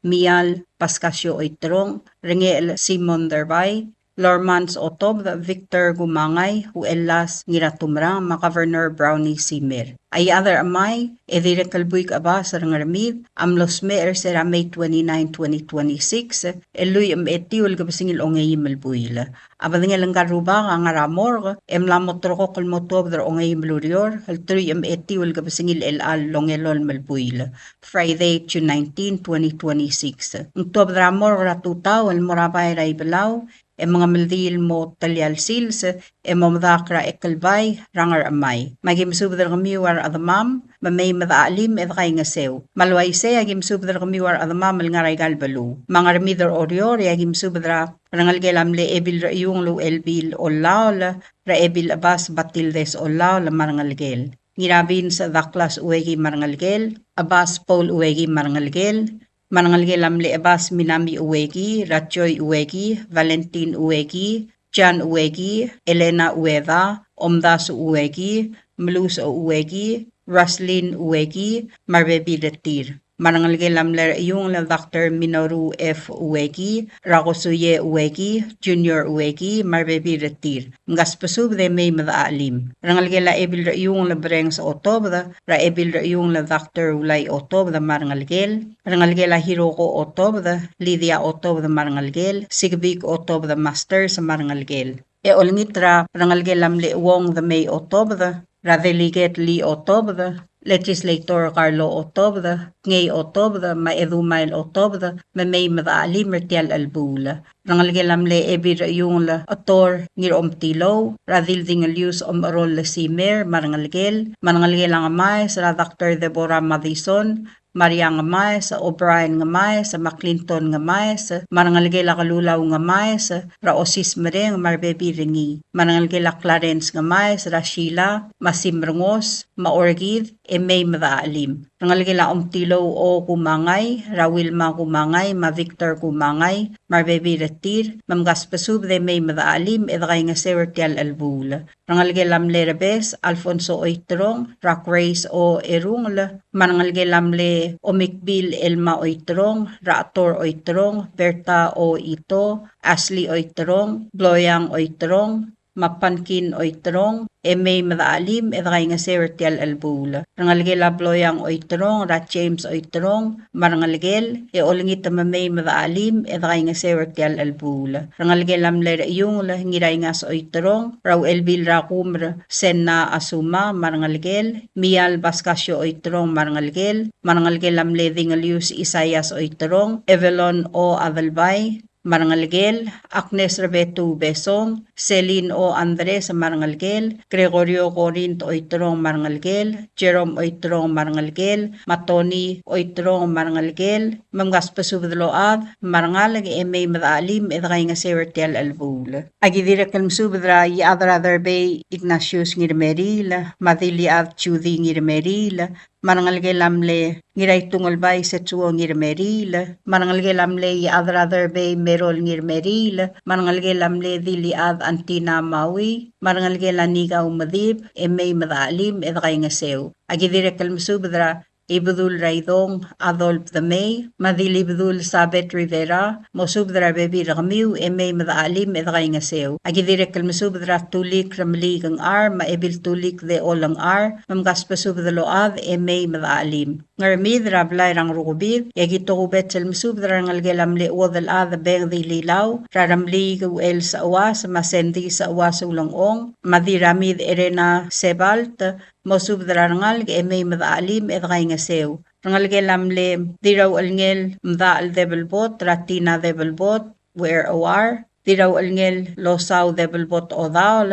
Mial Pascasio Oitrong, Rengel Simon Derbay, Lormans Otob Victor Gumangay, Huelas Ngiratumra, Maka-Governor Brownie Simir. Ay other amay, edire kalbuik abas rangaramid, amlos mer sera May 29, 2026, eluy eti ulgabasingil ongay malbuila. Abading lang garuba ang aramor, lamot roko kalmotob dar ongay malurior, haltruy eti ulgabasingil al longelol malbuila. Friday, June 19, 2026. Ang tob dramor ratutaw, almorabay raibalaw, mga maldil mo talyal sils, mamdakra ekalbay, rangar amay. Magim subdar kamiwar adamam, mamay madaalim edkay nga sew. Malway se, agim subdar kamiwar adamam ngaray galbalu. Mga remidar orior, agim subdra, rangal gelamle ebil yung lu elbil olaw, ra ebil abas batildes olaw, marangal gel. Ngirabin sa daklas uwegi marangal gel, abas Paul uwegi marangal gel, Marangalgel amle abas Minami Uwegi, Rachoy Uwegi, Valentin Uwegi, Jan Uwegi, Elena Ueda, Omdasu Uwegi, Meluso Uwegi, Raslin Uwegi, Marbebi Retir. Marangalgel amle yung la Dr. Minoru F. Uwegi, Rakosuye Uwegi, Junior Uwegi, Marbebi Retir. Ngaspasub de may madaalim. Rangalgel la ebil yung la breng sa otob da, ra ebil yung la Dr. Ulay otob da marangalgel. Rangalgel la Hiroko otob da, Lydia otob da marangalgel, Sigbik otob da master sa marangalgel. E olngitra rangalgel amle wong da may otob da, ra delegate li otob da, Legislator Carlo Otobda, Ngay Otobda, Maedumail Otobda, Mamay Madaali Mertial Albula. Rangalgelamle ebir yung la ator ngir omtilo, radil dingalyus rol la simer, marangalgel, marangalgel ang amay sa Dr. Deborah Madison, Maria ngamay sa O'Brien ngamay sa McClinton ngamay sa marangalgel kalulaw ngamay sa Raosis mereng marbebi ringi marangalgel Clarence ngamay sa Sheila Masimrangos maorgid may madaalim rangalgel omtilo o kumangay Rawilma kumangay ma Victor kumangay marbebi retir mamgaspasub de may madaalim edkay nga sewertial albula rangalgel amle rebes Alfonso Oitrong Rock Race o erungla marangalgel amle Omikbil Elma Oitrong, Raator Oitrong, Berta O Ito, Ashley Oitrong, Bloyang Oitrong, Mapankin Oitrong, May Madaalim, edkay nga sewertial albula. Rangalgel Bloyang Oitrong, Rat James Oitrong, marangalgel, olingit May Madaalim, edkay nga sewertial albula. Rangalgel amler yung ngiray nga sa Oitrong, Raw Elbil Rakumr, Senna Asuma, marangalgel, Mial Bascasio Oitrong, marangalgel amle Dingalius Isayas Oitrong, Evelon O Adalbay, Marangalgel, Agnes Rebetu Besong, Celine O. Andres Marangalgel, Gregorio Corinto Oitrong Marangalgel, Jerome Oitrong Marangalgel, Matoni Oitrong Marangalgel, Mamgaspasubdload, Marangalag May Madaalim edkay nga sewertial albula. Agidirek kalmsubdra yadra Bay Ignatius Ngirmeril, Madiliad Chudi Ngirmeril, Marangalgel amle ngiray tungolbay sa tuo ngirmeril, marangalgel amle yadra Bay Merol ngirmeril, marangalgel amle diliad Antina Maui, marangalgel aniga umadib, may madaalim edkay nga sew. Agidirek kalmsubdra Ibudul Raidong, Adolf the May, Madilibdul Sabet Rivera, Mosubdra Bebi Ramiu, May Madaalim, edkay nga sew. Agidirek kalmasubdra tulik ramlig ang ar, maebil tulik de olang ar, mamgaspasubdaload, May Madaalim. Ngaramid rablay rang rukubid, yagito kubet salmasubdra ngalgelamle uwadal ad beng di lilaw, raramlig uel sa awas, masendi sa awas ulangong, madiramid Erena Sebalt, Mosubdra rangal may madaalim edkay nga sew. Rangalgel amle diraw alngel mdaal debelbot ratina debelbot where OR diraw alngel losaw debelbot odaol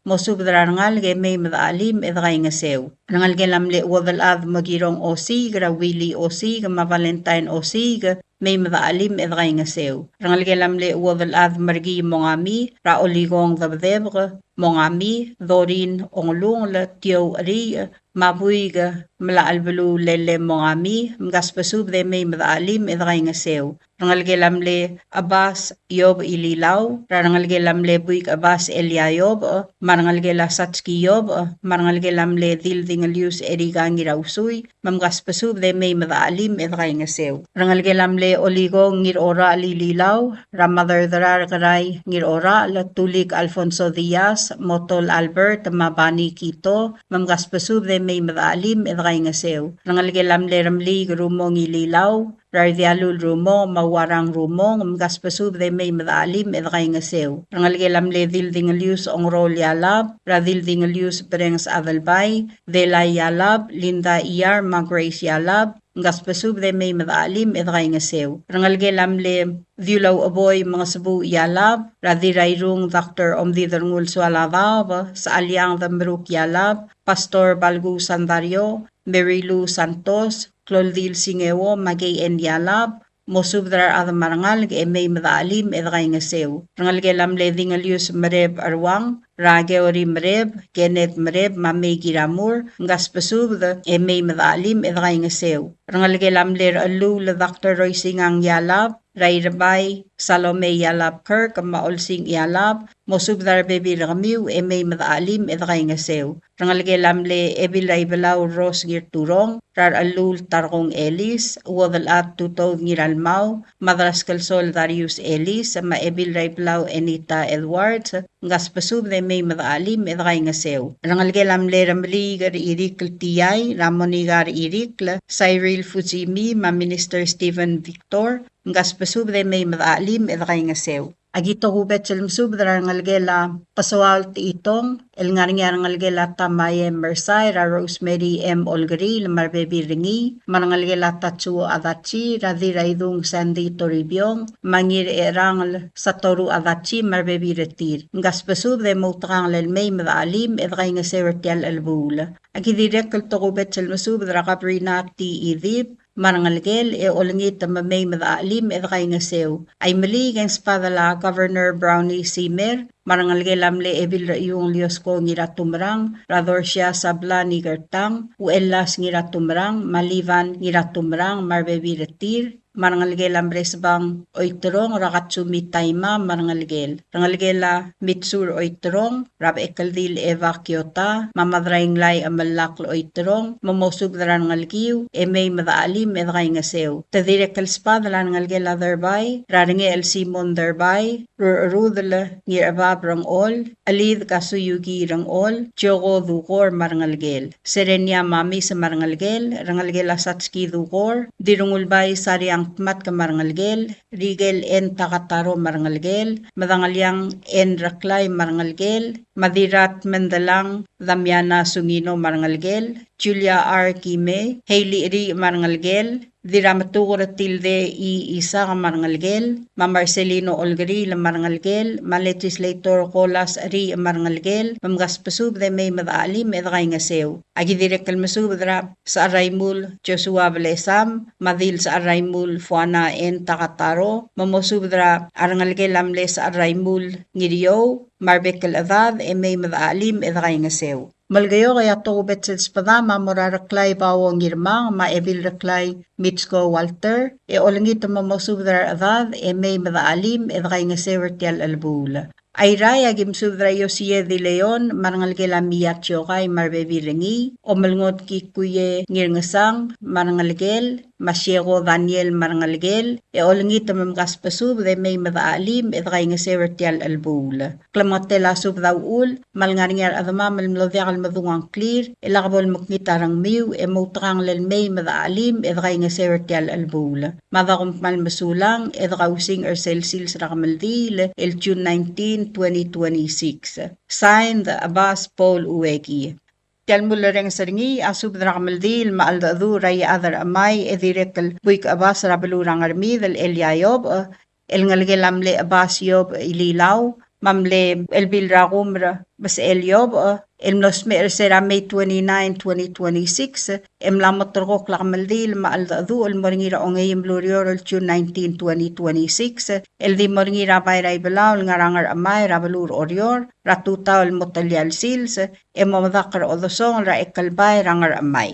mosub rangal ge may madaalim edray nga sew. Rangal ge lamle wadal ad magirong osig, ra Willie osig, ma Valentine osig, may madaalim edray nga sew. Rangal ge lamle wadal ad margi mongami, ra oligong dabdebre, mongami, dorin onglung la tio ari, mabuiga mala albelu lele mongami, mgaspasub de may madaalim edray nga sew. Rangal ge lamle Abbas Yob ililaw, rangal ge lamle buik Abbas Eliayob, marangal ge la Satski Yob, marangal ge lamle dildingalius erigang irausuy, mamgaspasub de may madaalim edray nga sew. Rangal ge lamle Oligo ngir ora lililaw, ramadar darar karay ngir ora la Tulik Alfonso Diaz, Motol Albert, Mabani Quito, mamgaspasub de may madaalim edray nga sew. Rangal ge lamle ramli grumong ililaw, Rardialul rumo, mawarang rumo, mgaspasub de may madaalim edray nga sew. Rangal ge lamle dildingalius ongrol yalab, radildingalius brengs adalbay, delay yalab, Linda Iyar, Grace yalab, ngaspasub de may madaalim edray nga sew. Rangal ge lamle Viulaw aboy mga sabu yalab, radirayrung Dr. Omdidangul Sualadab, sa alyang damruk yalab, Pastor Balgu Sandario, Marilu Santos, Cloldil Singewo, Magay en yalab, mosubdrar adam marangal ge may madaalim edray nga sew. Rangal ge lamle dingalius Mareb Arwang, Rage ori Mareb, Genet Mareb, Mamay Giramur, ngaspasub de may madaalim edray nga sew. Rangal ge lamle alu la Dr. Roy Singang yalab, Rayrabay, Salome yalab Kirk, maolsing yalab, mosubdar bebi ramiw may madaalim edray nga sew. Rangal ge lamle ebilay balaw Ros girturong, rar alul tarkong Elis, wadal at tutog ngiralmaw, madras kalsol Darius Elis, maebilay balaw Enita Edwards, ngaspasub de may madaalim edray nga sew. Rangal ge lamle ramli gar irikl tiyay, Ramoni gar irikl, Cyril Fuzimi, ma Minister Stephen Victor, ngaspasub de may madaalim edray nga sew. Agito hubet silmsub rangal gela pasawal ti itong el ngaringar rangal gela tamaye Mersay ra Rosemary M. Olgari marbebi ringi marangal gela tatsuo adachi radira idung Sandy Toribiong mangir erangal satoru adachi marbebi retir ngaspasub de mutrang lel may madaalim edray nga sewertial albul. Agidirek to hubet silmsub rakabrina ti idib marangalgel olengit may madaalim edray nga sew. Ay mali kang spadala Governor Brownie Simer, marangalgel amle ebil yung Liosco ngira tumrang, rador siya sabla ni Gertang, uelas ngira tumrang, malivan ngira tumrang, marbebi retir, marangalgel ambres bang oitrong rakatsumi taima marangalgel. Rangalgela mitsur oitrong, rab ekaldil eva kiota, mamadraing lay amalaklo oitrong, mamosub darangalgiw, may madaalim edray nga sew. Tadire kalspad langalgela thereby, raringe el Simon thereby, rudala ngir abab rang ol, alid kasuyugi rang ol, jogo dukor marangalgel. Serenya mami sa marangalgel, rangalgela satski dukor, dirungulbay sariang mat ka marangalgel, rigel en takataro marangalgel, madangalyang en raklay marangalgel, madirat mendalang Damiana Sungino marangalgel, Julia R. Kime, Hailey Ri marangalgel, Diramatur tilde I isa ka marangalgel, ma Marcelino Olgari la marangalgel, ma legislator Colas Ri marangalgel, mamgaspasub de may madaalim edray nga sew. Agi direk kalmasub dra sa Araymul Joshua Valesam, madil sa Araymul Fuana en Takataro, mamosub dra arangalgel amle sa Araymul Ngiriyo, marbekal adad may madaalim edray nga sew. Malgayo kaya to betsil spada mamoraraklay bawang irmang maebil raklay Mitsko Walter olengit mamosubdar adad may madaalim edray nga sewertial albula. Ayray agim subdra Yosie de Leon marangalgela miyatyo kay marbebi rengi o malngot ki kuye ngirngasang marangalgel Masiego Daniel marangalgel olengit mamgaspasub de may madaalim edray nga sewertial albula. Klamatela subdaul malngaringar adama malmlodyagal madungang clear ilakabol maknitarang miw mutrang lel may madaalim edray nga sewertial albula. Madakum malmasulang edrausing Ercelsils rakamaldil el June 19 2026. Signed Abbas Paul Uweki. Tialmulareng saringi asub drakamaldil maaldadu ray adar amay edirekal buik Abbas rabalurang armid el Eliayob el ngalgelamle Abbas Yob ililaw mamle elbil ragumra bas eliob elnos mer sera May 29, 2026 emlamotrok lakmaldil maaldadu elmoringira ongayim blurior June 19, 2026 eldi moringira bayray belaw ngarangar amay rabalur orior ratuta elmotalyal sils emomadakar odosong ra ekalbay rangar amay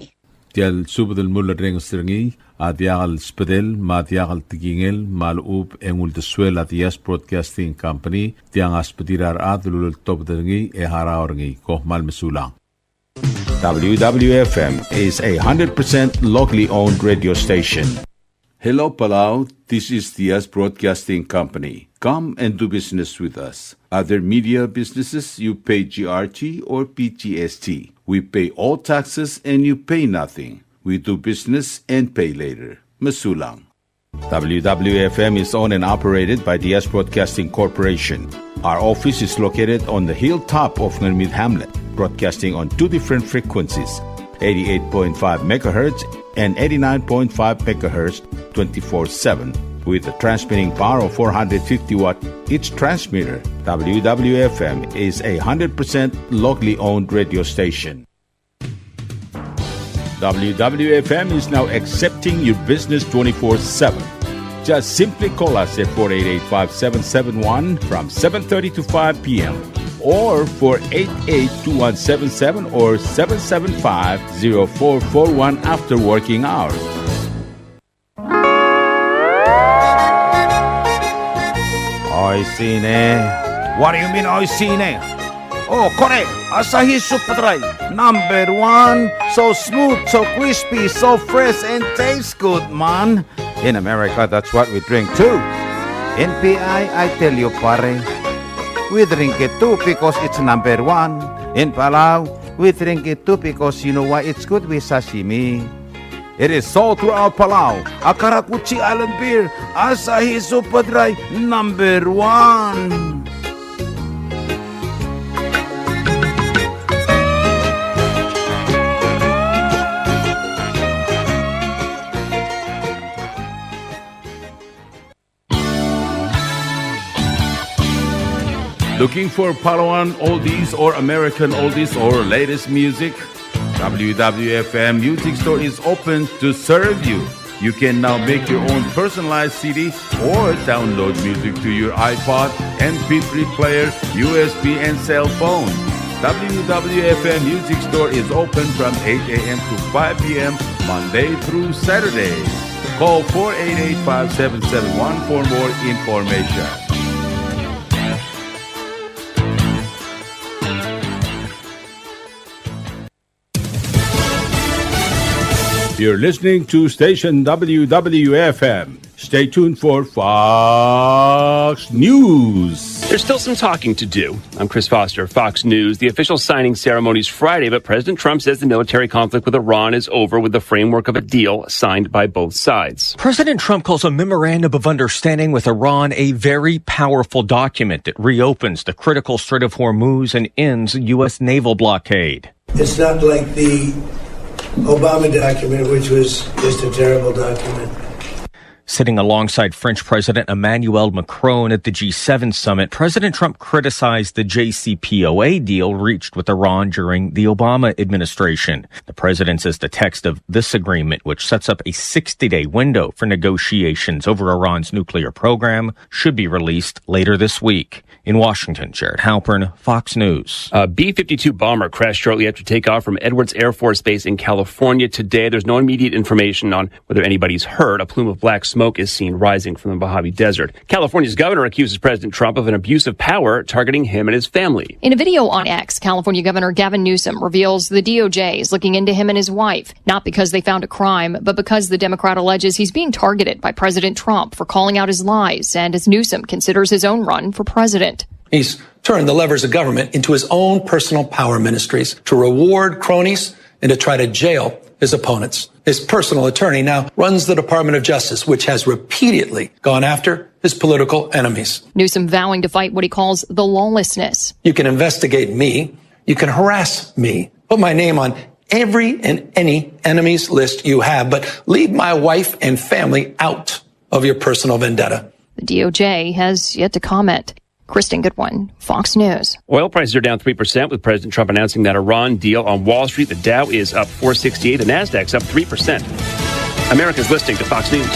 Tial subadal mula ring stringi adiagal spedel madiagal tigingel malub engul de suela dias broadcasting company tiang aspedirar adlul top dringi e haraorngi ko mal mesulang. WWFM is a 100% locally owned radio station. Hello Palau, this is Diaz Broadcasting Company. Come and do business with us. Other media businesses, you pay GRT or PGST. We pay all taxes and you pay nothing. We do business and pay later. Masulang. WWFM is owned and operated by Diaz Broadcasting Corporation. Our office is located on the hilltop of Ngermid Hamlet, broadcasting on two different frequencies, 88.5 megahertz and 89.5 megahertz 24/7 with a transmitting power of 450 watt each transmitter. WWFM is a 100% locally owned radio station. WWFM is now accepting your business 24/7. Just simply call us at 488-5771 from 7:30 to 5 p.m. or 488-2177 or 775-0441 after working hours. Oy, sine. What do you mean, oy, sine? Oh, correct. Asahi Superdry. Number 1. So smooth, so crispy, so fresh, and tastes good, man. In America, that's what we drink too. In PI, I tell you, pare, we drink it too because it's number 1. In Palau, we drink it too because you know why it's good with sashimi. It is sold throughout Palau. Akarakuchi Island Beer, Asahi Superdry, number 1. Looking for Palawan oldies or American oldies or latest music? WWFM Music Store is open to serve you. You can now make your own personalized CD or download music to your iPod, MP3 player, USB, and cell phone. WWFM Music Store is open from 8 a.m. to 5 p.m. Monday through Saturday. Call 488-5771 for more information. You're listening to station WWFM. Stay tuned for Fox News. There's still some talking to do. I'm Chris Foster, Fox News. The official signing ceremony is Friday, but President Trump says the military conflict with Iran is over with the framework of a deal signed by both sides. President Trump calls a memorandum of understanding with Iran a very powerful document that reopens the critical Strait of Hormuz and ends U.S. naval blockade. It's not like the Obama document, which was just a terrible document. Sitting alongside French President Emmanuel Macron at the G7 summit, President Trump criticized the JCPOA deal reached with Iran during the Obama administration. The president says the text of this agreement, which sets up a 60-day window for negotiations over Iran's nuclear program, should be released later this week. In Washington, Jared Halpern, Fox News. A B-52 bomber crashed shortly after takeoff from Edwards Air Force Base in California today. There's no immediate information on whether anybody's hurt. A plume of black smoke is seen rising from the Mojave Desert. California's governor accuses President Trump of an abuse of power targeting him and his family. In a video on X, California Governor Gavin Newsom reveals the DOJ is looking into him and his wife, not because they found a crime, but because the Democrat alleges he's being targeted by President Trump for calling out his lies, and as Newsom considers his own run for president. He's turned the levers of government into his own personal power ministries to reward cronies and to try to jail his opponents. His personal attorney now runs the Department of Justice, which has repeatedly gone after his political enemies. Newsom vowing to fight what he calls the lawlessness. You can investigate me. You can harass me. Put my name on every and any enemies list you have, but leave my wife and family out of your personal vendetta. The DOJ has yet to comment. Kristen Goodwin, Fox News. Oil prices are down 3% with President Trump announcing that Iran deal on Wall Street. The Dow is up 468. The Nasdaq's up 3%. Americans listening to Fox News.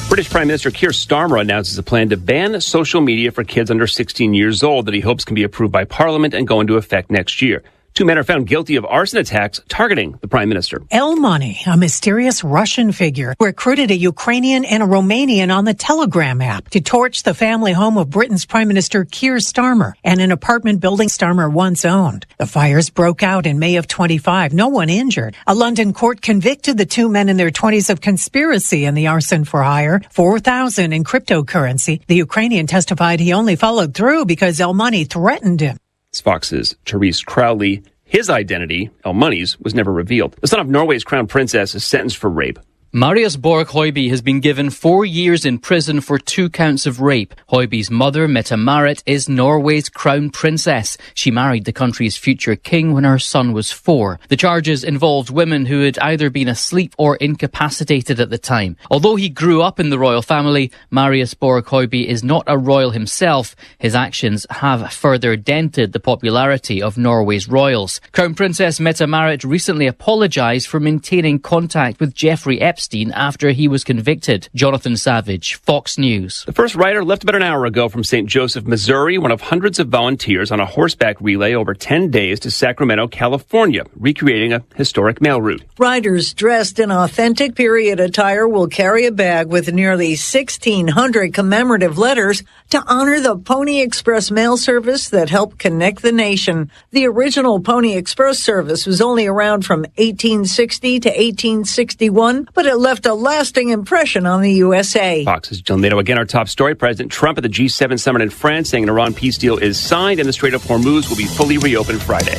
British Prime Minister Keir Starmer announces a plan to ban social media for kids under 16 years old that he hopes can be approved by Parliament and go into effect next year. 2 men are found guilty of arson attacks targeting the Prime Minister. El Money, a mysterious Russian figure, recruited a Ukrainian and a Romanian on the Telegram app to torch the family home of Britain's Prime Minister Keir Starmer and an apartment building Starmer once owned. The fires broke out in May of 25. No one injured. A London court convicted the 2 men in their 20s of conspiracy in the arson for hire, $4,000 in cryptocurrency. The Ukrainian testified he only followed through because El Money threatened him. It's Fox's Therese Crowley. His identity, El Money's, was never revealed. The son of Norway's crown princess is sentenced for rape. Marius Borg Høiby has been given 4 years in prison for 2 counts of rape. Høiby's mother, Mette-Marit, is Norway's crown princess. She married the country's future king when her son was 4. The charges involved women who had either been asleep or incapacitated at the time. Although he grew up in the royal family, Marius Borg Høiby is not a royal himself. His actions have further dented the popularity of Norway's royals. Crown Princess Mette-Marit recently apologised for maintaining contact with Jeffrey Epstein after he was convicted. Jonathan Savage, Fox News. The first rider left about an hour ago from St. Joseph, Missouri, one of hundreds of volunteers on a horseback relay over 10 days to Sacramento, California, recreating a historic mail route. Riders dressed in authentic period attire will carry a bag with nearly 1,600 commemorative letters to honor the Pony Express mail service that helped connect the nation. The original Pony Express service was only around from 1860 to 1861, but it left a lasting impression on the USA. Fox's Jill Nato. Again, our top story. President Trump at the G7 summit in France saying an Iran peace deal is signed and the Strait of Hormuz will be fully reopened Friday.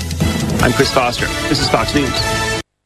I'm Chris Foster. This is Fox News.